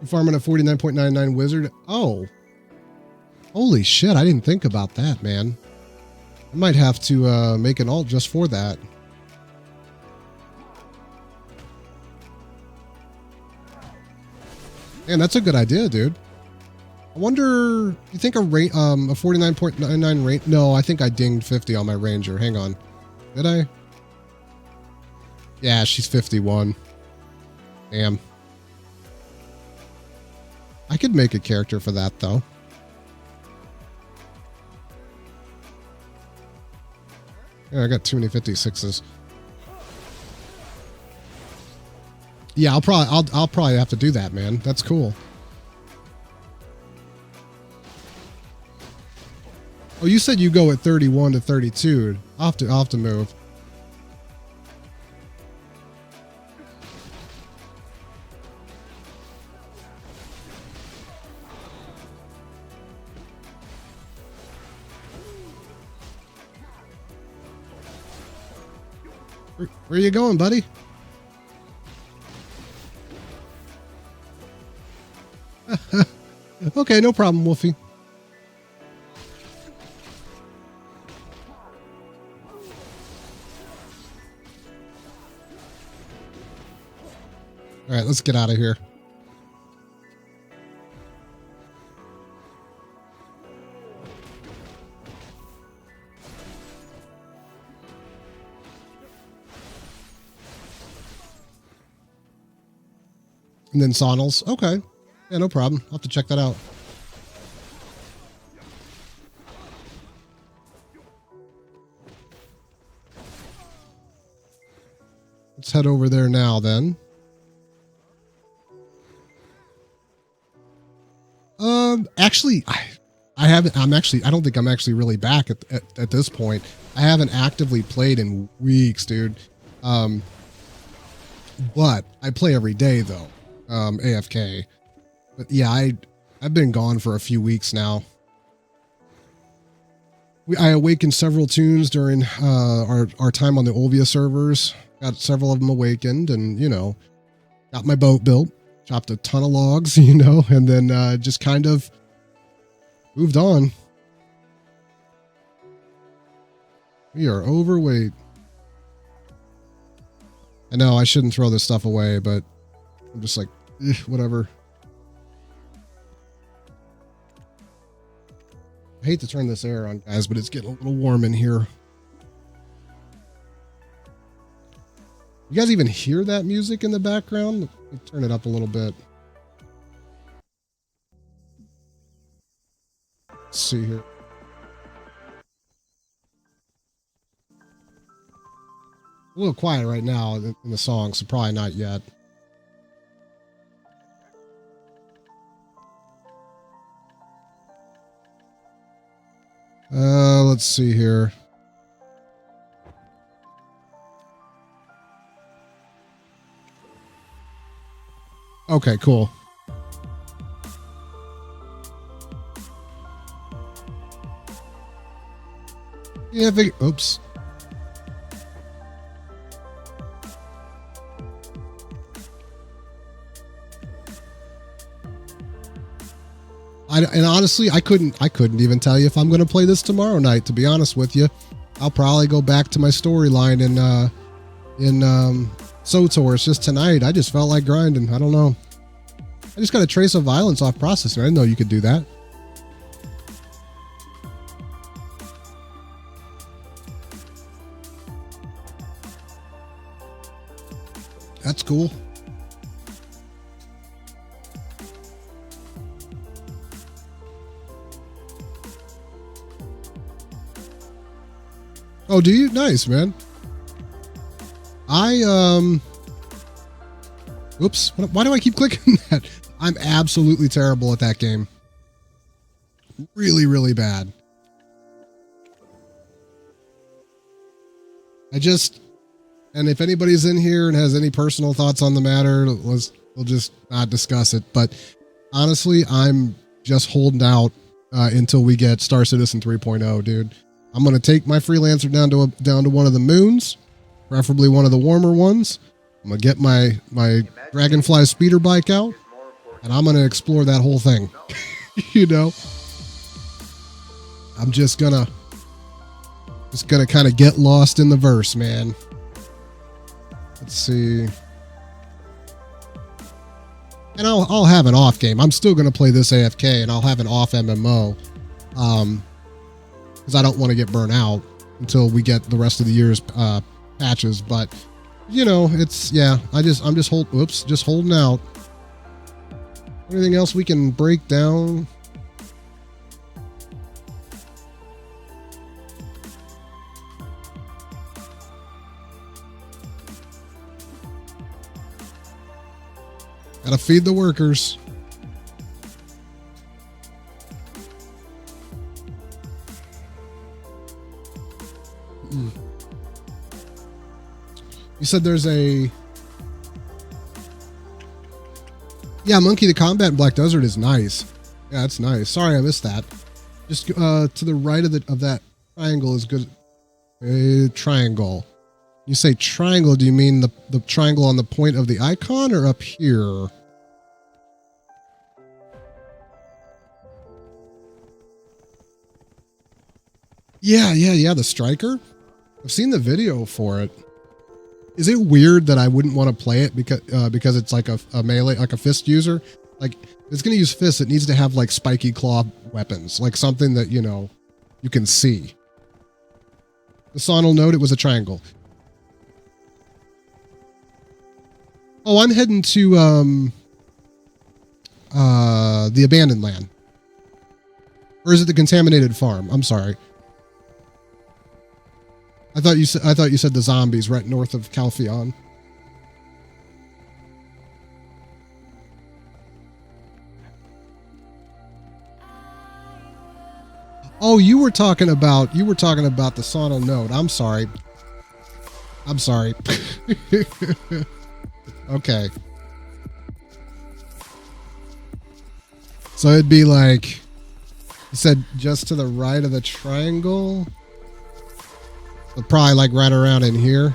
Farming a 49.99 wizard. Oh. Holy shit, I didn't think about that, man. I might have to make an alt just for that. Man, that's a good idea, dude. I wonder, you think a 49.99 range? No, I think I dinged 50 on my ranger. Hang on. Did I? Yeah, she's 51. Damn. I could make a character for that, though. Yeah, I got too many 56s. Yeah, I'll probably have to do that, man. That's cool. Oh, you said you go at 31 to 32. I'll have to move. Where are you going, buddy? Okay, no problem, Wolfie. All right, let's get out of here. And then Sonnels. Okay. Yeah, no problem. I'll have to check that out. Let's head over there now, then. Actually, I haven't. I don't think I'm actually really back at this point. I haven't actively played in weeks, dude. But I play every day though. AFK. But yeah, I've been gone for a few weeks now. I awakened several tunes during our time on the Olvia servers. Got several of them awakened, and got my boat built, chopped a ton of logs, and then just kind of moved on. We are overweight. I know I shouldn't throw this stuff away, but I'm just like, whatever. I hate to turn this air on, guys, but it's getting a little warm in here. You guys even hear that music in the background? Let me turn it up a little bit. Let's see here. A little quiet right now in the song, so probably not yet. Let's see here. Okay, cool. Yeah, oops. And honestly, I couldn't even tell you if I'm going to play this tomorrow night. To be honest with you, I'll probably go back to my storyline in SWTOR. It's just tonight. I just felt like grinding. I don't know. I just got a trace of violence off processor. I didn't know you could do that. That's cool. Oh, do you? Nice, man. Oops. Why do I keep clicking that? I'm absolutely terrible at that game. Really, really bad. And if anybody's in here and has any personal thoughts on the matter, we'll just not discuss it. But honestly, I'm just holding out until we get Star Citizen 3.0, dude. I'm gonna take my freelancer down to one of the moons, preferably one of the warmer ones. I'm gonna get my Dragonfly speeder bike out, and I'm gonna explore that whole thing. You know, I'm just gonna kind of get lost in the verse, man. Let's see. And I'll have an off game. I'm still going to play this AFK, and I'll have an off MMO. Because I don't want to get burnt out until we get the rest of the year's patches. But, you know, I'm just holding out. Anything else we can break down? Gotta feed the workers. You said there's a... Yeah, Monkey the Combat in Black Desert is nice. Yeah, that's nice. Sorry I missed that. Just to the right of that triangle is good. Triangle. You say triangle, do you mean the triangle on the point of the icon or up here? Yeah, the striker. I've seen the video for it. Is it weird that I wouldn't want to play it because it's like a melee, like a fist user? Like, if it's going to use fists, it needs to have like spiky claw weapons, like something that, you know, you can see. The Son will note it was a triangle. Oh, I'm heading to the abandoned land. Or is it the contaminated farm? I'm sorry. I thought you said the zombies right north of Calpheon. Oh, you were talking about the Sono node. I'm sorry. Okay. So it'd be like, you said just to the right of the triangle? So probably like right around in here.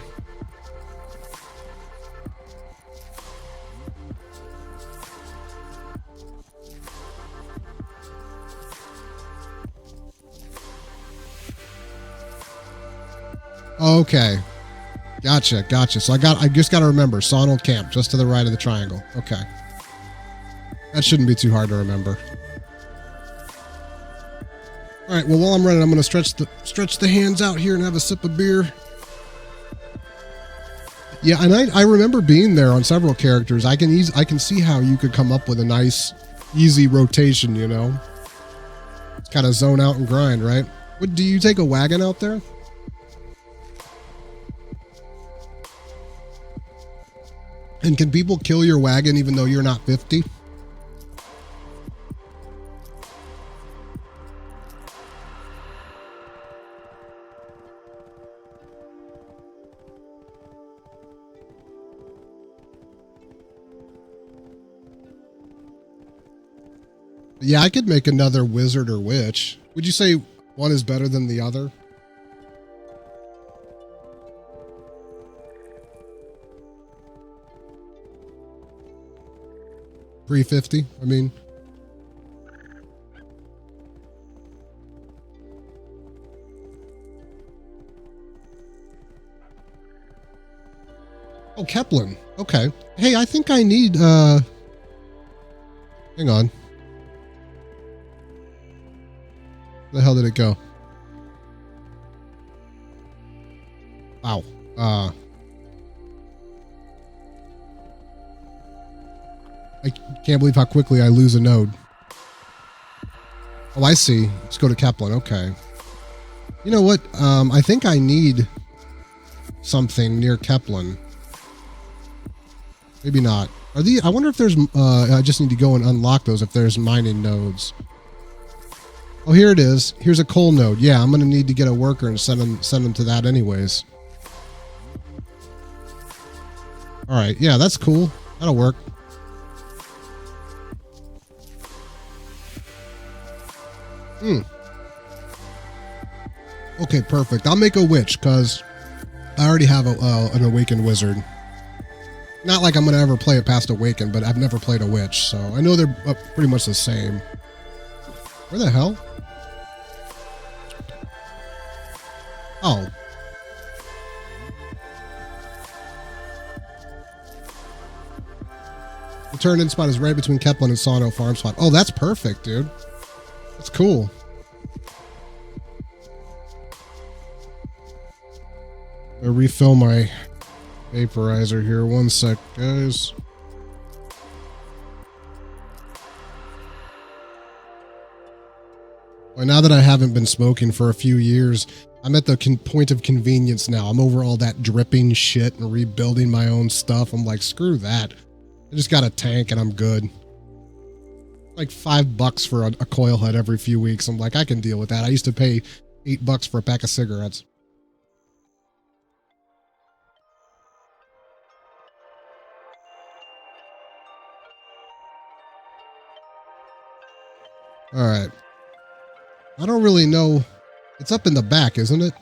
Okay. Gotcha. So I just got to remember Sonald Camp just to the right of the triangle. Okay. That shouldn't be too hard to remember. All right, well, while I'm running, I'm going to stretch the hands out here and have a sip of beer. Yeah, and I remember being there on several characters. I can see how you could come up with a nice, easy rotation, you know? It's kind of zone out and grind, right? Do you take a wagon out there? And can people kill your wagon even though you're not 50? Yeah, I could make another wizard or witch. Would you say one is better than the other? $350, I mean. Oh, Kepler. Okay. Hey, I think I need, hang on. Where the hell did it go? Wow. I can't believe how quickly I lose a node. Oh, I see. Let's go to Kepler. Okay. You know what? I think I need something near Kepler. Maybe not. Are these? I wonder if there's. I just need to go and unlock those if there's mining nodes. Oh, here it is. Here's a coal node. Yeah, I'm gonna need to get a worker and send them to that anyways. All right. Yeah, that's cool. That'll work. Okay, perfect. I'll make a witch because I already have an awakened wizard. Not like I'm going to ever play it past awakened, but I've never played a witch, so I know they're pretty much the same. Where the hell? Oh. The turn-in spot is right between Kepler and Sawno farm spot. Oh, that's perfect, dude. That's cool. I refill my vaporizer here. One sec, guys. Well, now that I haven't been smoking for a few years, I'm at the point of convenience now. I'm over all that dripping shit and rebuilding my own stuff. I'm like, screw that. I just got a tank and I'm good. Like $5 for a coil head every few weeks. I'm like, I can deal with that. I used to pay $8 for a pack of cigarettes. All right. I don't really know. It's up in the back, isn't it?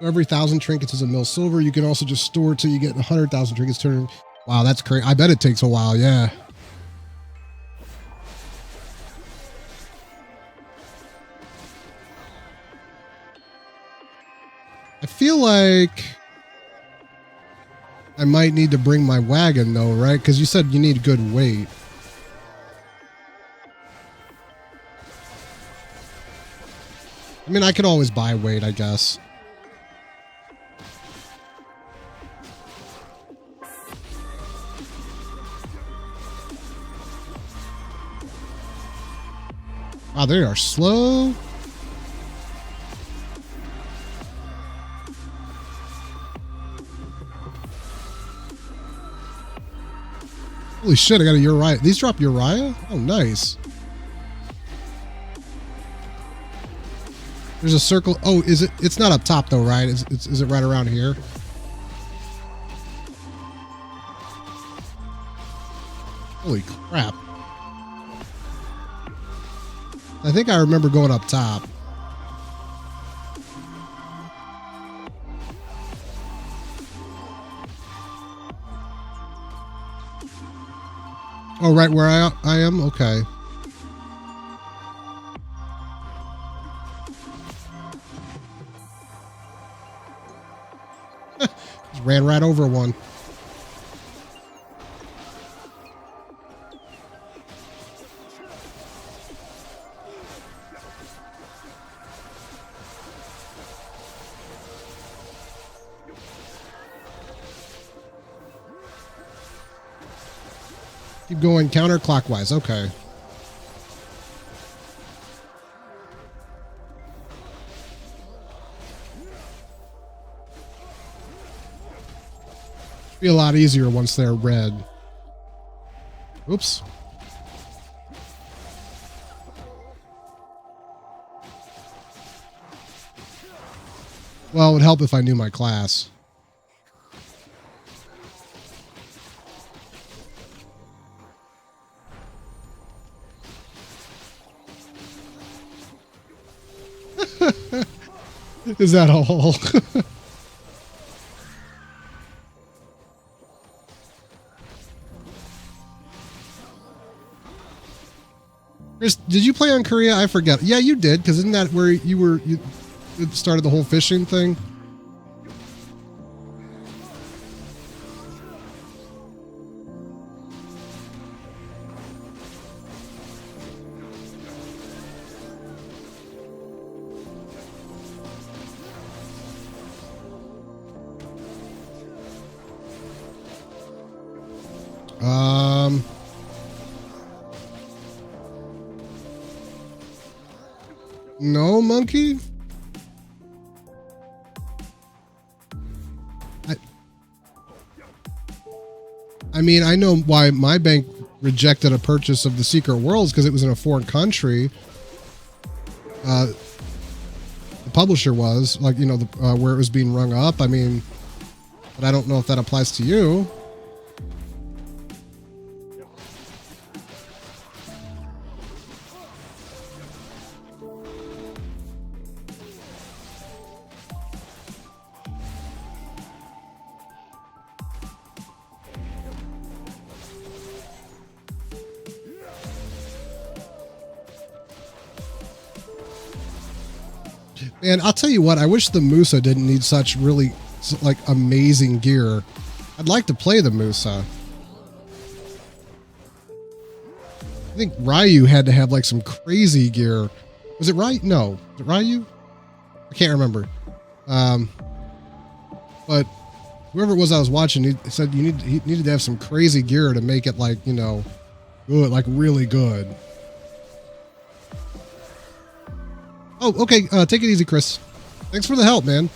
Every 1,000 trinkets is a mill silver. You can also just store it till you get 100,000 trinkets turned. Wow, that's crazy. I bet it takes a while. Yeah. I feel like I might need to bring my wagon though, right? Because you said you need good weight. I mean, I could always buy weight, I guess. Wow, they are slow. Holy shit, I got a Uriah. These drop Uriah? Oh, nice. There's a circle. Oh, is it? It's not up top though, right? Is it right around here? Holy crap. I think I remember going up top. Oh, right where I am? Okay. Just ran right over one. Keep going counterclockwise. Okay. Be a lot easier once they're red. Oops. Well, it would help if I knew my class. Is that all? Chris, did you play on Korea? I forget. Yeah, you did, because isn't that where you started the whole fishing thing? No, monkey? I mean, I know why my bank rejected a purchase of the Secret Worlds, because it was in a foreign country. The publisher was, like, you know, where it was being rung up. I mean, but I don't know if that applies to you. And I'll tell you what, I wish the Musa didn't need such really, like, amazing gear. I'd like to play the Musa. I think Ryu had to have, like, some crazy gear. Was it Ryu? No. Was it Ryu? I can't remember. But whoever it was I was watching, he said he needed to have some crazy gear to make it, like, you know, good, like, really good. Oh, okay. Take it easy, Chris. Thanks for the help, man.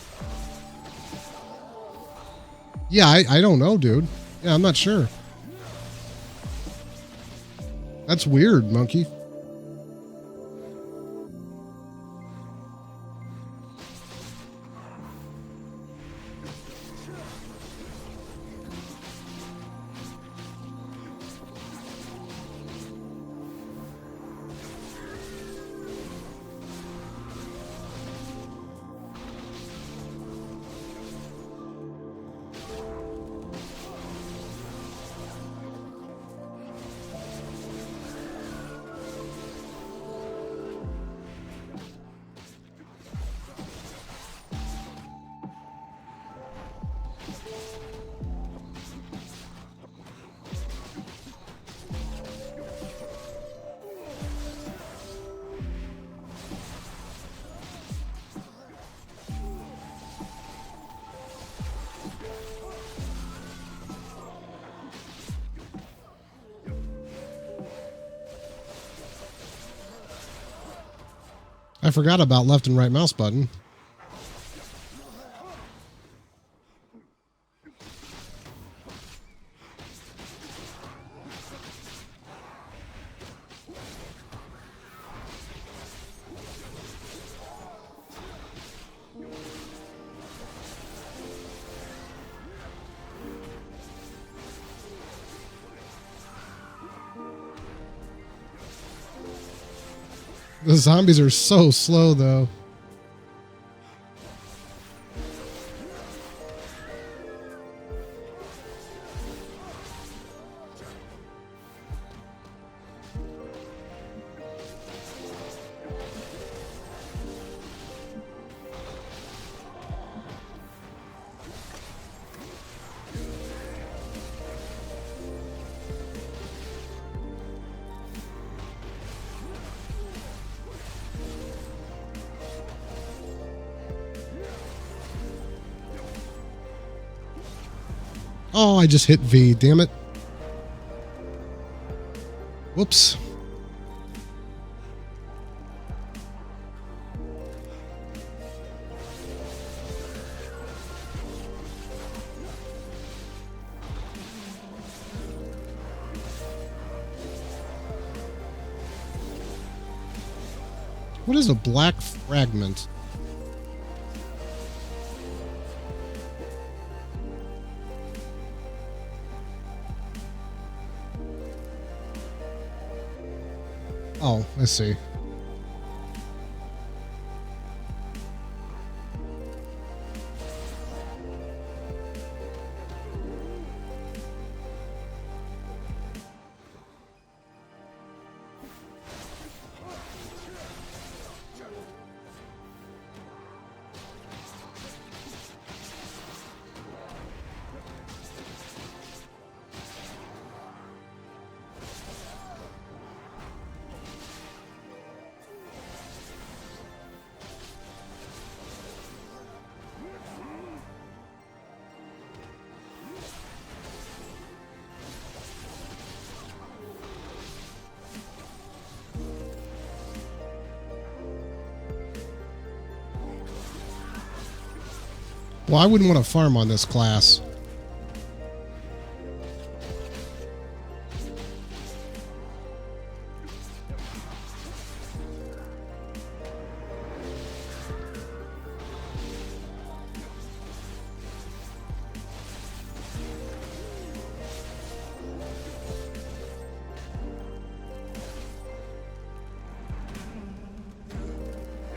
Yeah, I don't know, dude. Yeah, I'm not sure. That's weird, monkey. I forgot about left and right mouse button. The zombies are so slow, though. Oh, I just hit V, damn it. Whoops. What is a black fragment? Oh, I see. Well, I wouldn't want to farm on this class.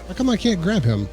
How come I can't grab him?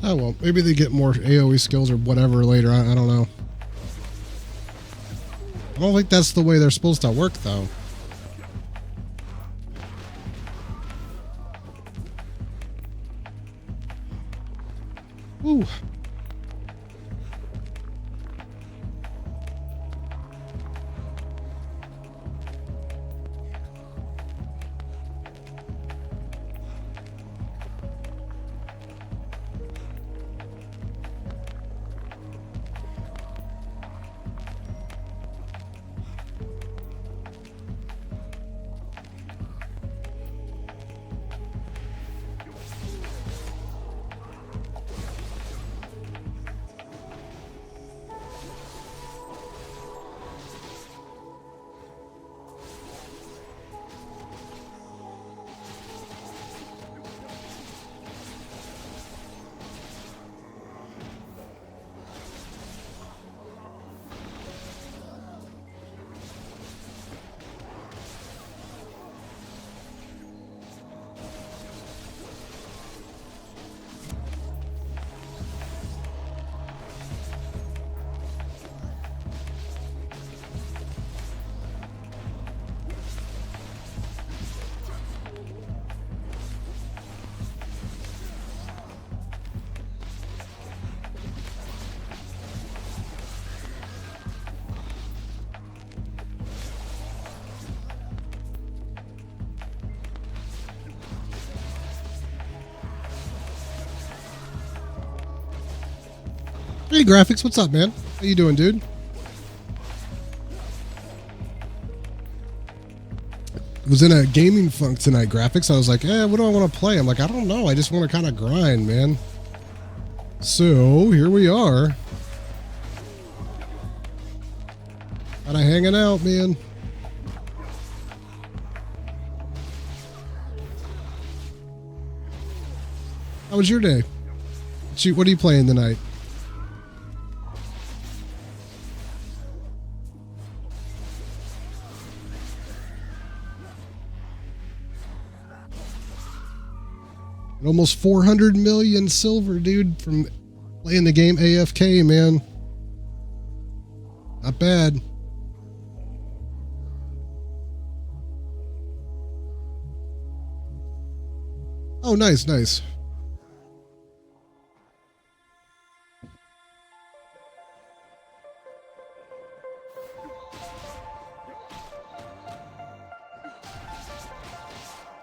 Oh, well, maybe they get more AoE skills or whatever later. I don't know. I don't think that's the way they're supposed to work, though. Ooh. Hey, Graphics, what's up, man? How you doing, dude? Was in a gaming funk tonight, Graphics. I was like, what do I want to play? I'm like, I don't know. I just want to kind of grind, man. So, here we are. Kinda hanging out, man. How was your day? What are you playing tonight? Almost 400 million silver, dude, from playing the game AFK, man. Not bad. Oh, nice, nice.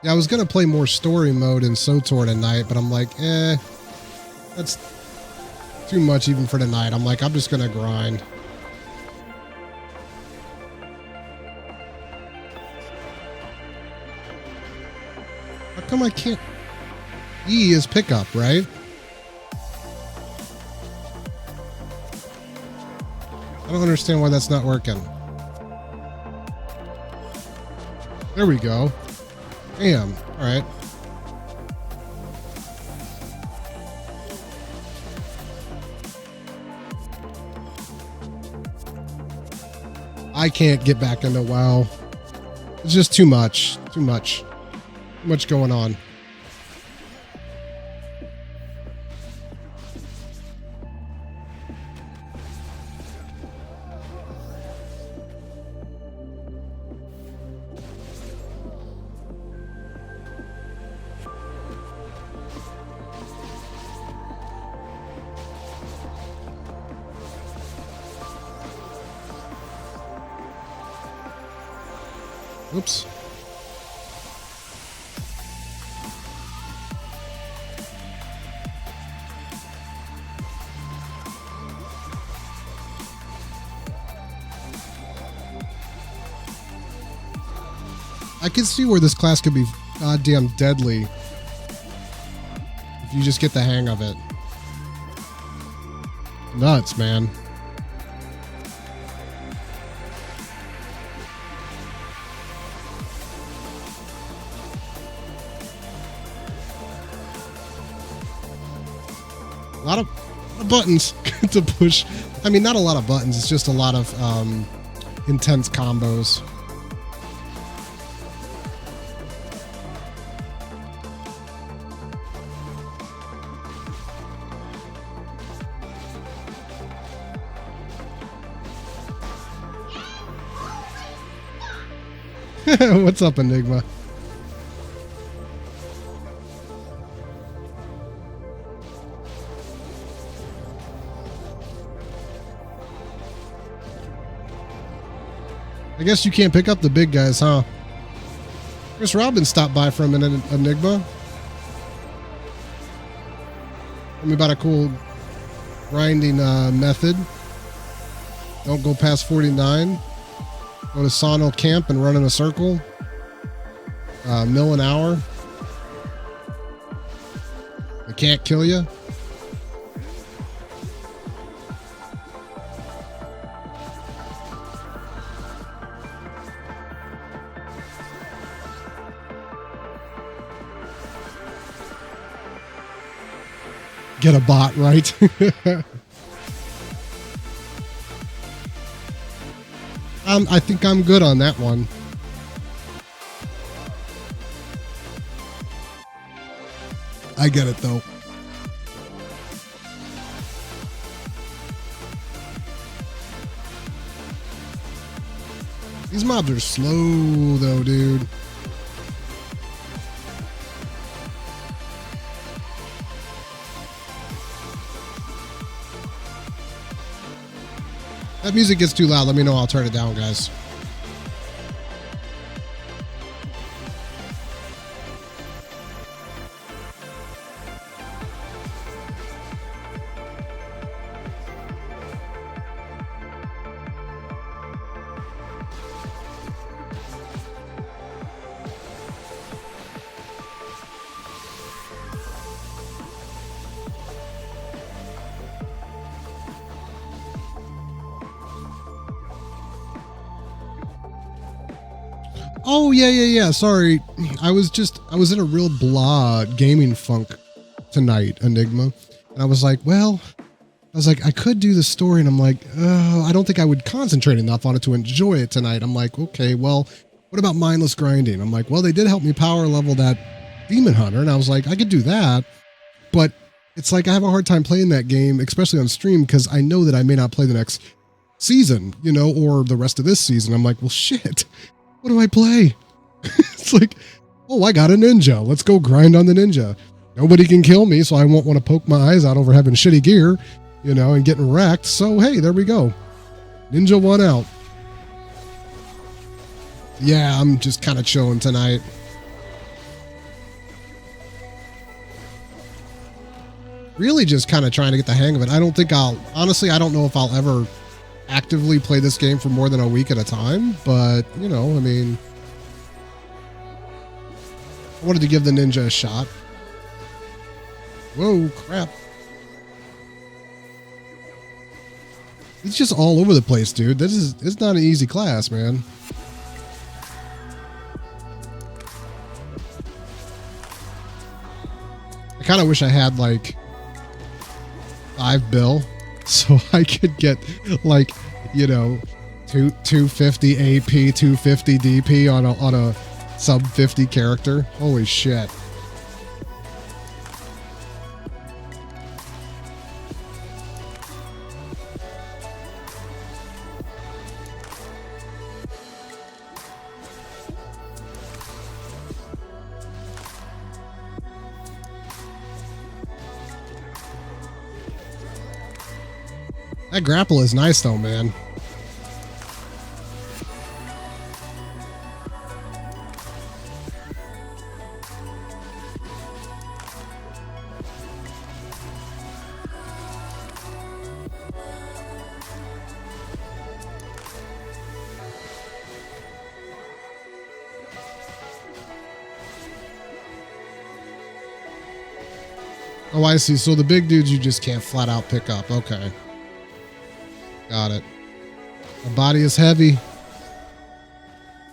Yeah, I was going to play more story mode in SWTOR tonight, but I'm like, that's too much even for tonight. I'm like, I'm just going to grind. How come I can't? E is pickup, right? I don't understand why that's not working. There we go. Damn. All right. I can't get back into WoW. It's just too much. Too much. Too much going on. Oops. I can see where this class could be goddamn deadly if you just get the hang of it. Nuts, man. A lot of buttons to push. I mean, not a lot of buttons. It's just a lot of intense combos. What's up, Enigma? I guess you can't pick up the big guys, huh? Chris Robbins stopped by for a minute, Enigma. Tell me about a cool grinding method. Don't go past 49. Go to Sawmill Camp and run in a circle. Mill an hour. They can't kill you. Get a bot, right? I think I'm good on that one. I get it, though. These mobs are slow, though, dude. That music gets too loud. Let me know. I'll turn it down, guys. Oh, yeah. Sorry. I was in a real blah gaming funk tonight, Enigma. And I was like, I could do the story. And I'm like, I don't think I would concentrate enough on it to enjoy it tonight. I'm like, okay, well, what about mindless grinding? I'm like, well, they did help me power level that Demon Hunter, and I was like, I could do that, but it's like I have a hard time playing that game, especially on stream, because I know that I may not play the next season, you know, or the rest of this season. I'm like, well, shit, what do I play? It's like, oh, I got a ninja. Let's go grind on the ninja. Nobody can kill me, so I won't want to poke my eyes out over having shitty gear, you know, and getting wrecked. So, hey, there we go. Ninja 1 out. Yeah, I'm just kind of chilling tonight. Really just kind of trying to get the hang of it. I don't think honestly, I don't know if I'll ever actively play this game for more than a week at a time, but, you know, I mean, I wanted to give the ninja a shot. Whoa, crap. It's just all over the place, dude. It's not an easy class, man. I kind of wish I had like 5 bill so I could get like, you know, 250 AP, 250 DP on a sub 50 character. Holy shit. That grapple is nice though, man. Oh, I see. So the big dudes you just can't flat out pick up. Okay. Got it. My body is heavy.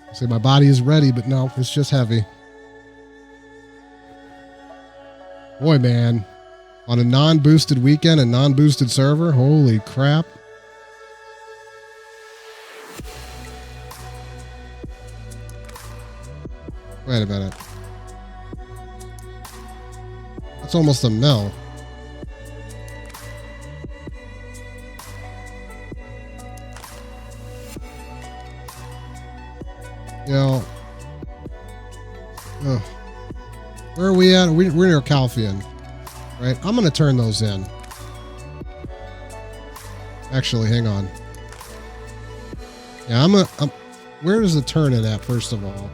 I say my body is ready, but no, it's just heavy. Boy, man. On a non-boosted weekend and non-boosted server, holy crap. Wait a minute. That's almost a mil. You know, where are we at? We're near Calphian, right? I'm going to turn those in. Actually, hang on. Yeah, where is the turn in at, first of all?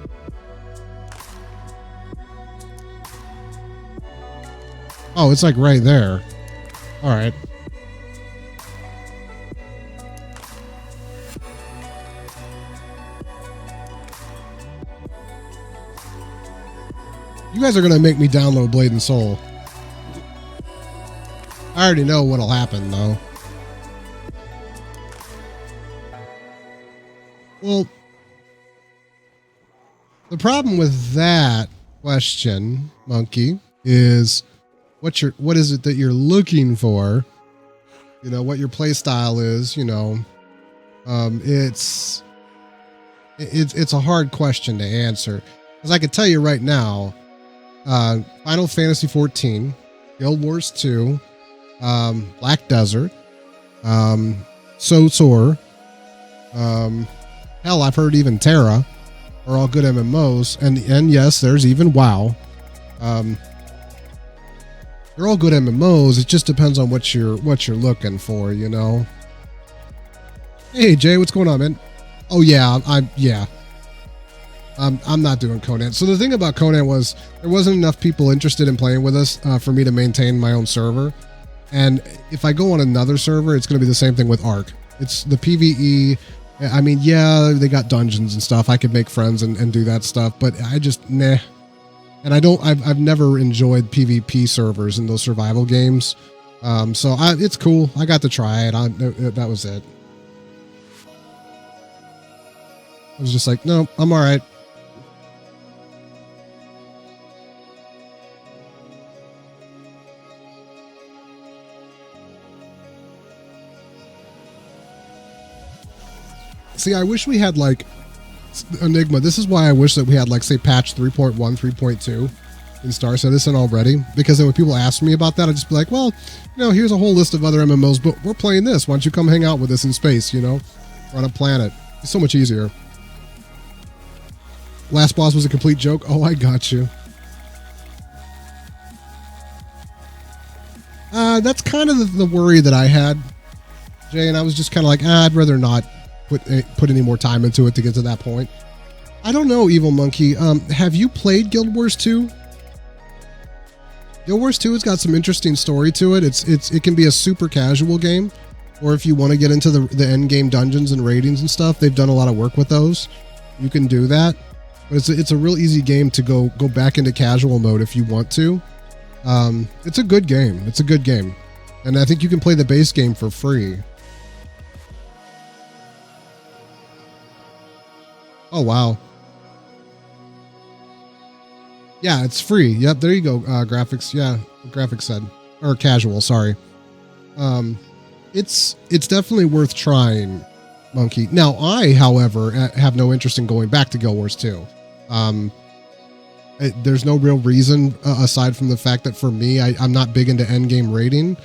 Oh, it's like right there. All right. You guys are going to make me download Blade and Soul. I already know what'll happen, though. Well, the problem with that question, Monkey, is what is it that you're looking for? You know, what your play style is, you know. It's a hard question to answer. Because I can tell you right now, Final Fantasy XIV, Guild Wars 2, Black Desert, SWTOR, hell, I've heard even Terra are all good MMOs, and yes, there's even WoW. They're all good MMOs. It just depends on what you're looking for, you know. Hey Jay, what's going on, man? Oh yeah, I'm not doing Conan. So the thing about Conan was there wasn't enough people interested in playing with us for me to maintain my own server. And if I go on another server, it's going to be the same thing with Ark. It's the PvE. I mean, yeah, they got dungeons and stuff. I could make friends and do that stuff, but I just, nah. And I've never enjoyed PvP servers in those survival games. So it's cool. I got to try it. That was it. I was just like, no, I'm all right. See, I wish we had like Enigma. This is why I wish that we had like, say, patch 3.1, 3.2, in Star Citizen already, because then when people ask me about that, I just be like, well, here's a whole list of other MMOs, but we're playing this. Why don't you come hang out with us in space? On a planet. It's so much easier. Last boss was a complete joke. Oh, I got you. That's kind of the worry that I had, Jay, and I was just kind of like, I'd rather not put any more time into it to get to that point. I don't know, Evil Monkey. Have you played Guild Wars 2? Guild Wars 2 has got some interesting story to it. It can be a super casual game, or if you want to get into the end game dungeons and ratings and stuff, they've done a lot of work with those. You can do that, but it's a real easy game to go back into casual mode if you want to. It's a good game. It's a good game. And I think you can play the base game for free. Oh, wow. Yeah, it's free. Yep, there you go. Graphics. Yeah, graphics said. Or casual, sorry. It's definitely worth trying, Monkey. Now, I, however, have no interest in going back to Guild Wars 2. There's no real reason aside from the fact that for me, I'm not big into endgame rating.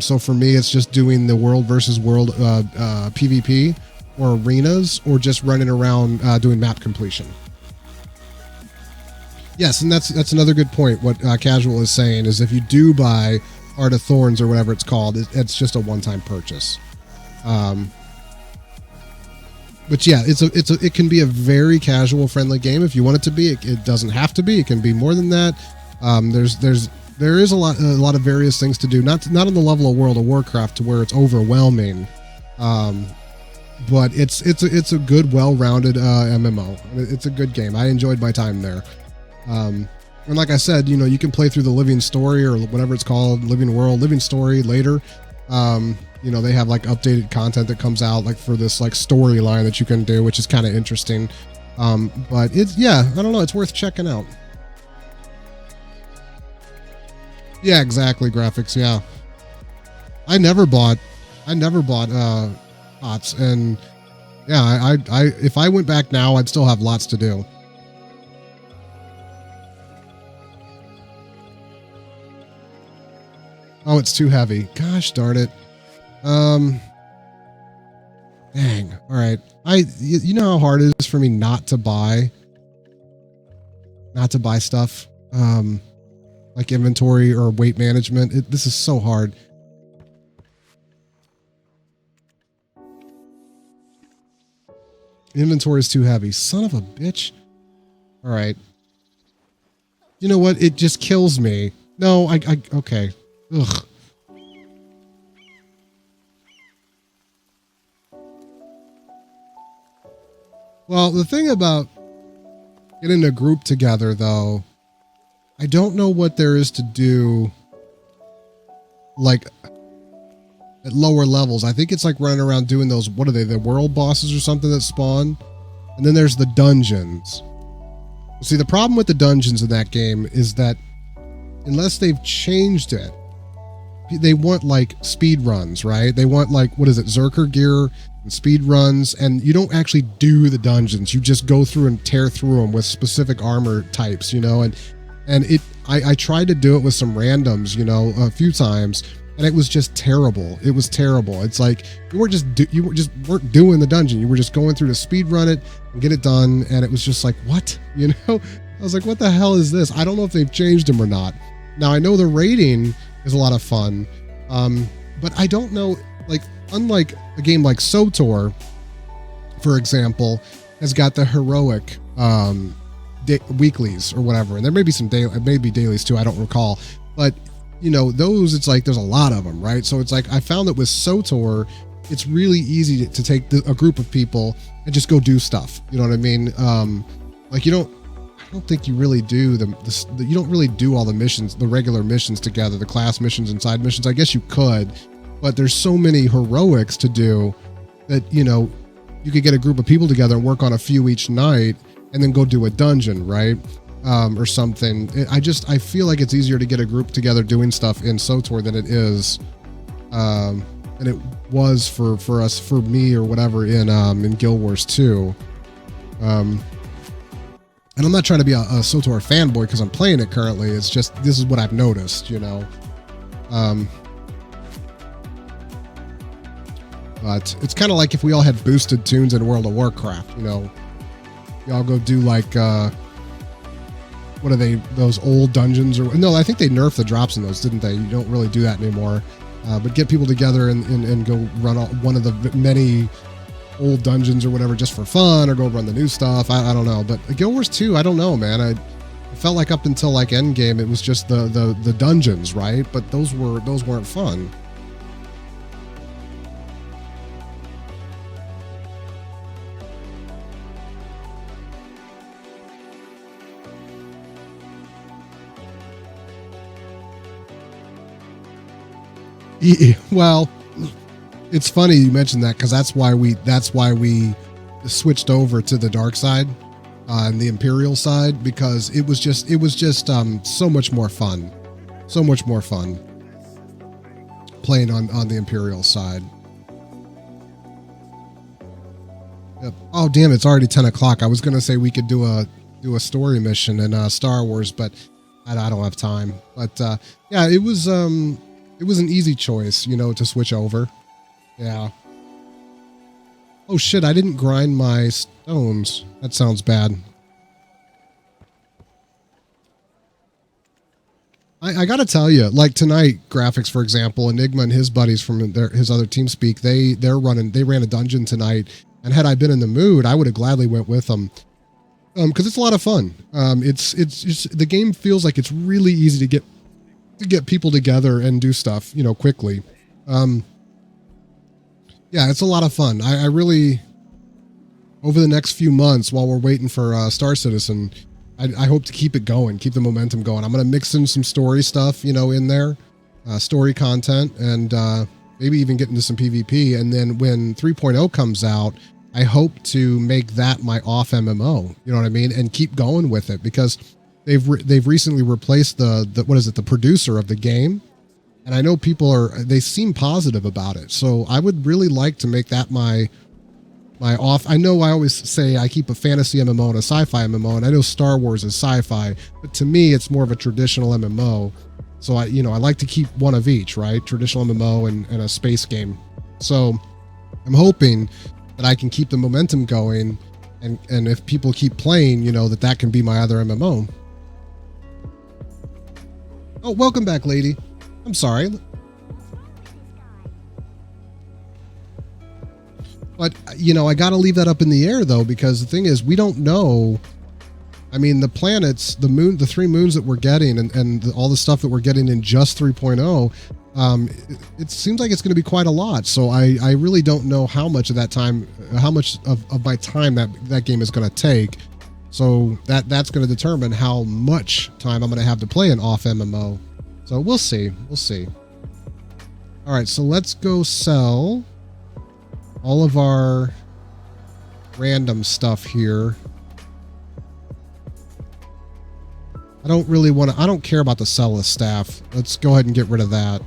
So for me, it's just doing the world versus world PvP or arenas, or just running around doing map completion. Yes, and that's another good point. What Casual is saying is if you do buy Heart of Thorns or whatever it's called, it's just a one-time purchase. But yeah, it can be a very casual friendly game if you want it to be. It doesn't have to be. It can be more than that. There is a lot of various things to do. Not on the level of World of Warcraft to where it's overwhelming. But it's a good, well-rounded MMO. It's a good game. I enjoyed my time there. And like I said, you can play through the Living Story or whatever it's called, Living World, Living Story later. They have like updated content that comes out like for this like storyline that you can do, which is kind of interesting. But I don't know. It's worth checking out. Yeah, exactly. Graphics. Yeah. I never bought HOTS, and yeah, I if I went back now, I'd still have lots to do. Oh, it's too heavy. Gosh darn it. Dang. All right. You know how hard it is for me not to buy stuff, like inventory or weight management. This is so hard. Inventory is too heavy. Son of a bitch. All right. You know what? It just kills me. No, okay. Ugh. Well, the thing about getting a group together, though, I don't know what there is to do, like, at lower levels. I think it's like running around doing those, what are they, the world bosses or something that spawn? And then there's the dungeons. See, the problem with the dungeons in that game is that unless they've changed it, they want like speed runs, right? They want like, what is it, Zerker gear and speed runs, and you don't actually do the dungeons. You just go through and tear through them with specific armor types, and I tried to do it with some randoms, a few times, and it was just terrible. It was terrible. It's like you weren't doing the dungeon. You were just going through to speed run it and get it done, and it was just like, what? I was like, what the hell is this? I don't know if they've changed them or not. Now I know the rating is a lot of fun, but I don't know, like, unlike a game like SWTOR, for example, has got the heroic weeklies or whatever, and there may be some maybe dailies too, I don't recall, but those, it's like there's a lot of them, right? So it's like I found that with SWTOR, it's really easy to take a group of people and just go do stuff. You know what I mean? Like I don't think you really do you don't really do all the missions, the regular missions together, the class missions and side missions. I guess you could, but there's so many heroics to do that, you could get a group of people together and work on a few each night and then go do a dungeon, right? Or something. I feel like it's easier to get a group together doing stuff in SWTOR than it is, and it was for me or whatever in Guild Wars 2. And I'm not trying to be a SWTOR fanboy because I'm playing it currently. It's just, this is what I've noticed, you know. But it's kind of like if we all had boosted tunes in World of Warcraft, you know. Y'all go do like, what are they, those old dungeons? Or no, I think they nerfed the drops in those, didn't they? You don't really do that anymore. But get people together and go run one of the many old dungeons or whatever just for fun, or go run the new stuff. I don't know. But Guild Wars 2, I don't know, man. I felt like up until like Endgame, it was just the dungeons, right? But those weren't fun. Well, it's funny you mentioned that because that's why we switched over to the dark side and the Imperial side, because it was just so much more fun, playing on the Imperial side. Yep. Oh damn! It's already 10 o'clock. I was gonna say we could do a story mission in Star Wars, but I don't have time. But yeah, it was an easy choice, you know, to switch over. Yeah. Oh shit, I didn't grind my stones. That sounds bad. I gotta tell you, like tonight, Graphics, for example, Enigma and his buddies from his other TeamSpeak, they ran a dungeon tonight, and had I been in the mood, I would have gladly went with them. Because it's a lot of fun. It's just, the game feels like it's really easy to get people together and do stuff, you know, quickly. Yeah, it's a lot of fun. I really, over the next few months while we're waiting for Star Citizen, I hope to keep it going, keep the momentum going. I'm going to mix in some story stuff, you know, in there, story content, and maybe even get into some PvP. And then when 3.0 comes out, I hope to make that my off MMO, you know what I mean? And keep going with it, because they've recently replaced the producer of the game. And I know they seem positive about it. So I would really like to make that my off. I know I always say I keep a fantasy MMO and a sci-fi MMO, and I know Star Wars is sci-fi, but to me it's more of a traditional MMO. So I like to keep one of each, right? Traditional MMO and a space game. So I'm hoping that I can keep the momentum going, and if people keep playing, you know, that can be my other MMO. Oh, welcome back, lady. I'm sorry. But, you know, I got to leave that up in the air, though, because the thing is, we don't know. I mean, the planets, the moon, the 3 moons that we're getting, and all the stuff that we're getting in just 3.0, it seems like it's going to be quite a lot. So I really don't know how much of that time, how much of my time that game is going to take. So that's going to determine how much time I'm going to have to play an off MMO. So we'll see. We'll see. All right, so let's go sell all of our random stuff here. I don't care about the sell list staff. Let's go ahead and get rid of that.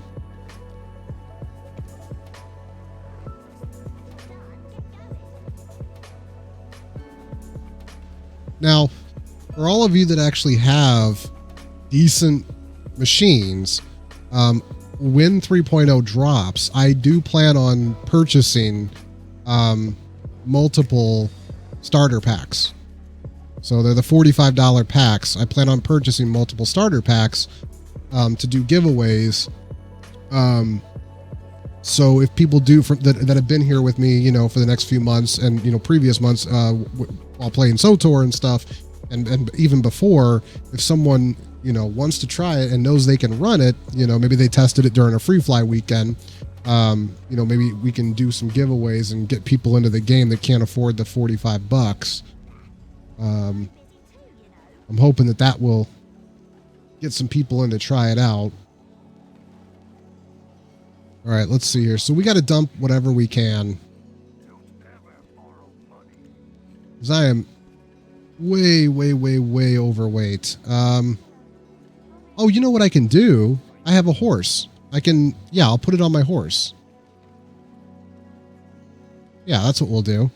Now, for all of you that actually have decent machines, when 3.0 drops, I do plan on purchasing multiple starter packs. So they're the $45 packs. I plan on purchasing multiple starter packs to do giveaways. So if people that have been here with me, you know, for the next few months, and, you know, previous months while playing SWTOR and stuff, and even before, if someone, you know, wants to try it and knows they can run it, you know, maybe they tested it during a free fly weekend, you know, maybe we can do some giveaways and get people into the game that can't afford the $45. I'm hoping that will get some people in to try it out. All right, let's see here. So we got to dump whatever we can, because I am way overweight. Oh, you know what I can do? I have a horse. I'll put it on my horse. Yeah, that's what we'll do.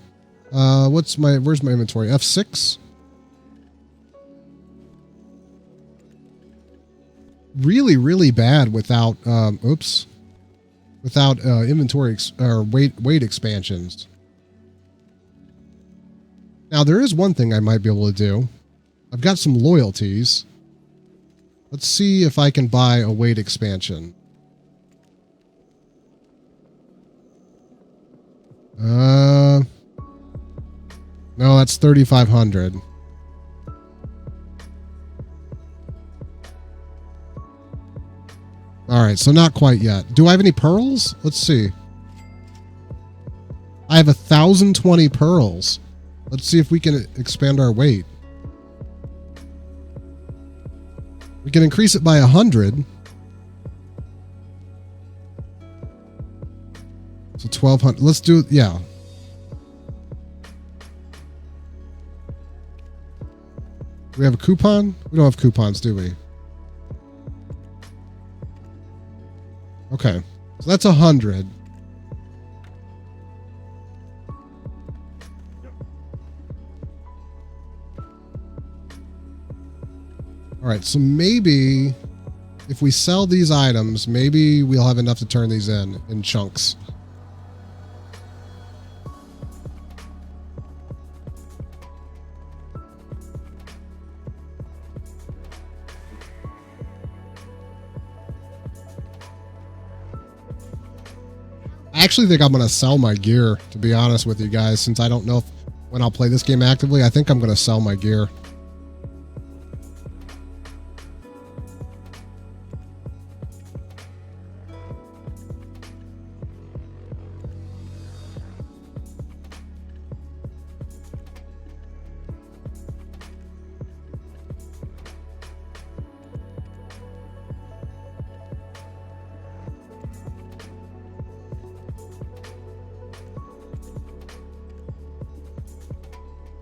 Where's my inventory? F6? really, really bad without, without inventory or weight expansions. Now, there is one thing I might be able to do. I've got some loyalties. Let's see if I can buy a weight expansion. No, that's 3,500. All right, so not quite yet. Do I have any pearls? Let's see. I have 1,020 pearls. Let's see if we can expand our weight. We can increase it by 100. So 1,200. Let's do it. Yeah. Do we have a coupon? We don't have coupons, do we? Okay. So that's 100. All right, so maybe if we sell these items, maybe we'll have enough to turn these in chunks. I actually think I'm going to sell my gear, to be honest with you guys, since I don't know when I'll play this game actively. I think I'm going to sell my gear.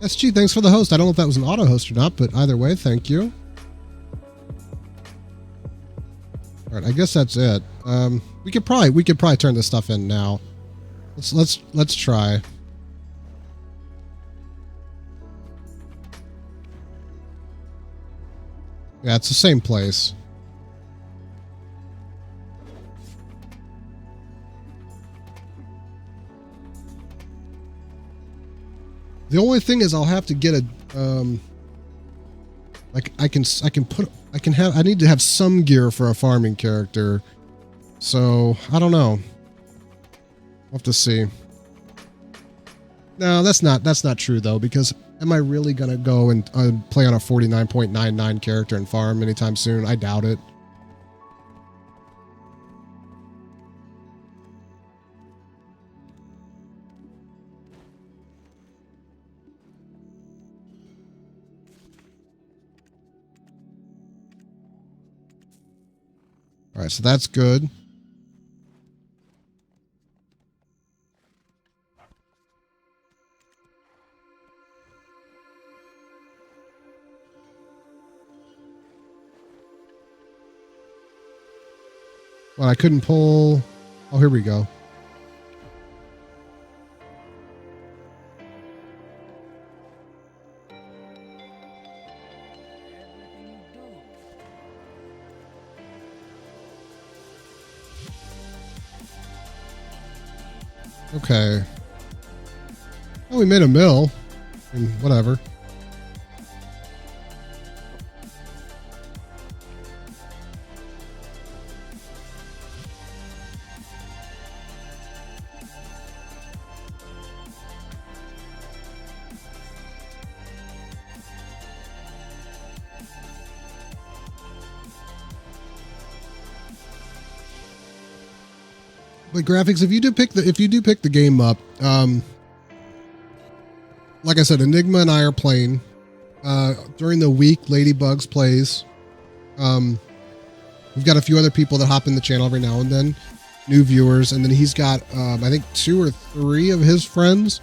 SG, thanks for the host. I don't know if that was an auto host or not, but either way, thank you. All right, I guess that's it. We could probably turn this stuff in now. Let's try. Yeah, it's the same place. The only thing is I'll have to get a like I need to have some gear for a farming character. So, I don't know. We'll have to see. No, that's not true though, because am I really going to go and play on a 49.99 character and farm anytime soon? I doubt it. All right, so that's good. Well, I couldn't pull. Oh, here we go. Okay. Well, we made a mill. And whatever. But graphics, if you do pick the game up, like I said, Enigma and I are playing. During the week, Ladybugs plays. We've got a few other people that hop in the channel every now and then, new viewers, and then he's got I think 2 or 3 of his friends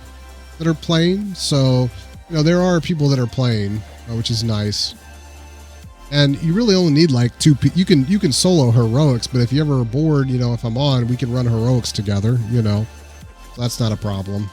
that are playing. So, you know, there are people that are playing, which is nice. And you really only need like 2 people. You can solo heroics, but if you ever are bored, you know, if I'm on, we can run heroics together, you know. So that's not a problem.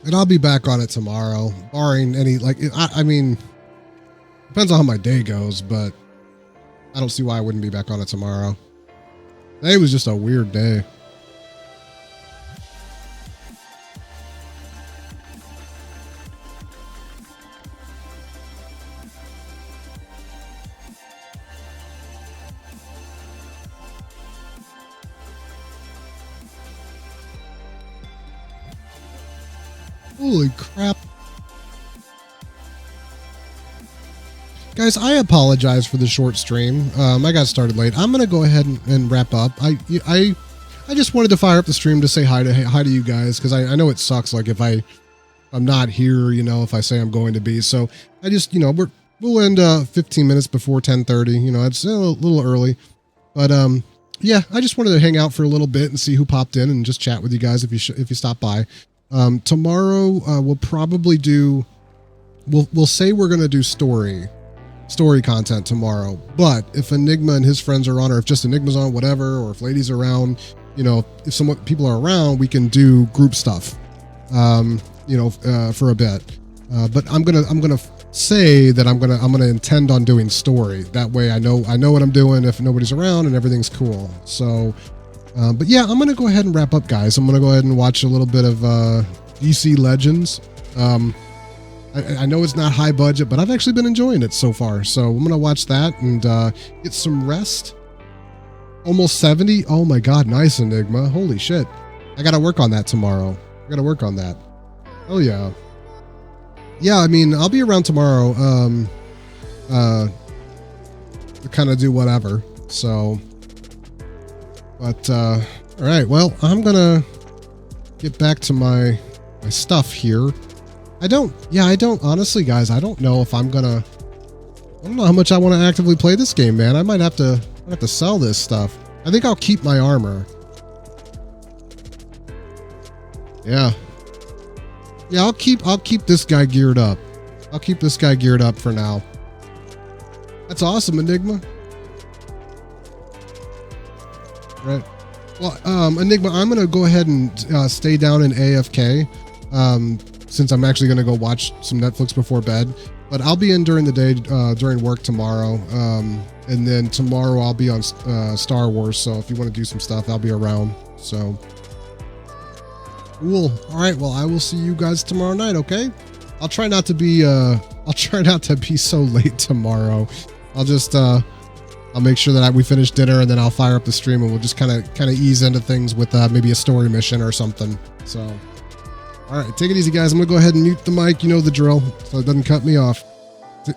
And I'll be back on it tomorrow, barring any, like, I mean, depends on how my day goes, but I don't see why I wouldn't be back on it tomorrow. Today was just a weird day. Holy crap. Guys, I apologize for the short stream. I got started late. I'm going to go ahead and wrap up. I just wanted to fire up the stream to say hi to you guys, because I know it sucks, like, if I'm not here, you know, if I say I'm going to be. So I just, you know, we'll end 15 minutes before 10:30. You know, it's a little early. But yeah, I just wanted to hang out for a little bit and see who popped in and just chat with you guys if you stop by. Tomorrow we'll probably do, we'll say we're going to do story content tomorrow, but if Enigma and his friends are on, or if just Enigma's on, whatever, or if Lady's around, you know, if people are around, we can do group stuff, you know, for a bit. But I'm gonna say that I'm gonna intend on doing story. That way I know what I'm doing if nobody's around and everything's cool. So, but yeah, I'm gonna go ahead and wrap up, guys. I'm gonna go ahead and watch a little bit of DC Legends. I know it's not high budget, but I've actually been enjoying it so far. So I'm gonna watch that and get some rest. Almost 70. Oh my God, nice, Enigma. Holy shit. I gotta work on that tomorrow. I gotta work on that. Oh yeah. Yeah, I mean, I'll be around tomorrow to kind of do whatever. So, but all right. Well, I'm gonna get back to my stuff here. I don't honestly, guys, I don't know if I don't know how much I want to actively play this game, man. I might have to sell this stuff. I think I'll keep my armor. Yeah. Yeah, I'll keep this guy geared up. I'll keep this guy geared up for now. That's awesome, Enigma. Right. Well, Enigma, I'm gonna go ahead and stay down in AFK. Since I'm actually going to go watch some Netflix before bed. But I'll be in during the day, during work tomorrow. And then tomorrow I'll be on Star Wars. So if you want to do some stuff, I'll be around. So, cool. All right. Well, I will see you guys tomorrow night, okay? I'll try not to be so late tomorrow. I'll just, I'll make sure that we finish dinner and then I'll fire up the stream and we'll just kind of ease into things with maybe a story mission or something. So... all right, take it easy, guys. I'm going to go ahead and mute the mic. You know the drill, so it doesn't cut me off.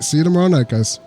See you tomorrow night, guys.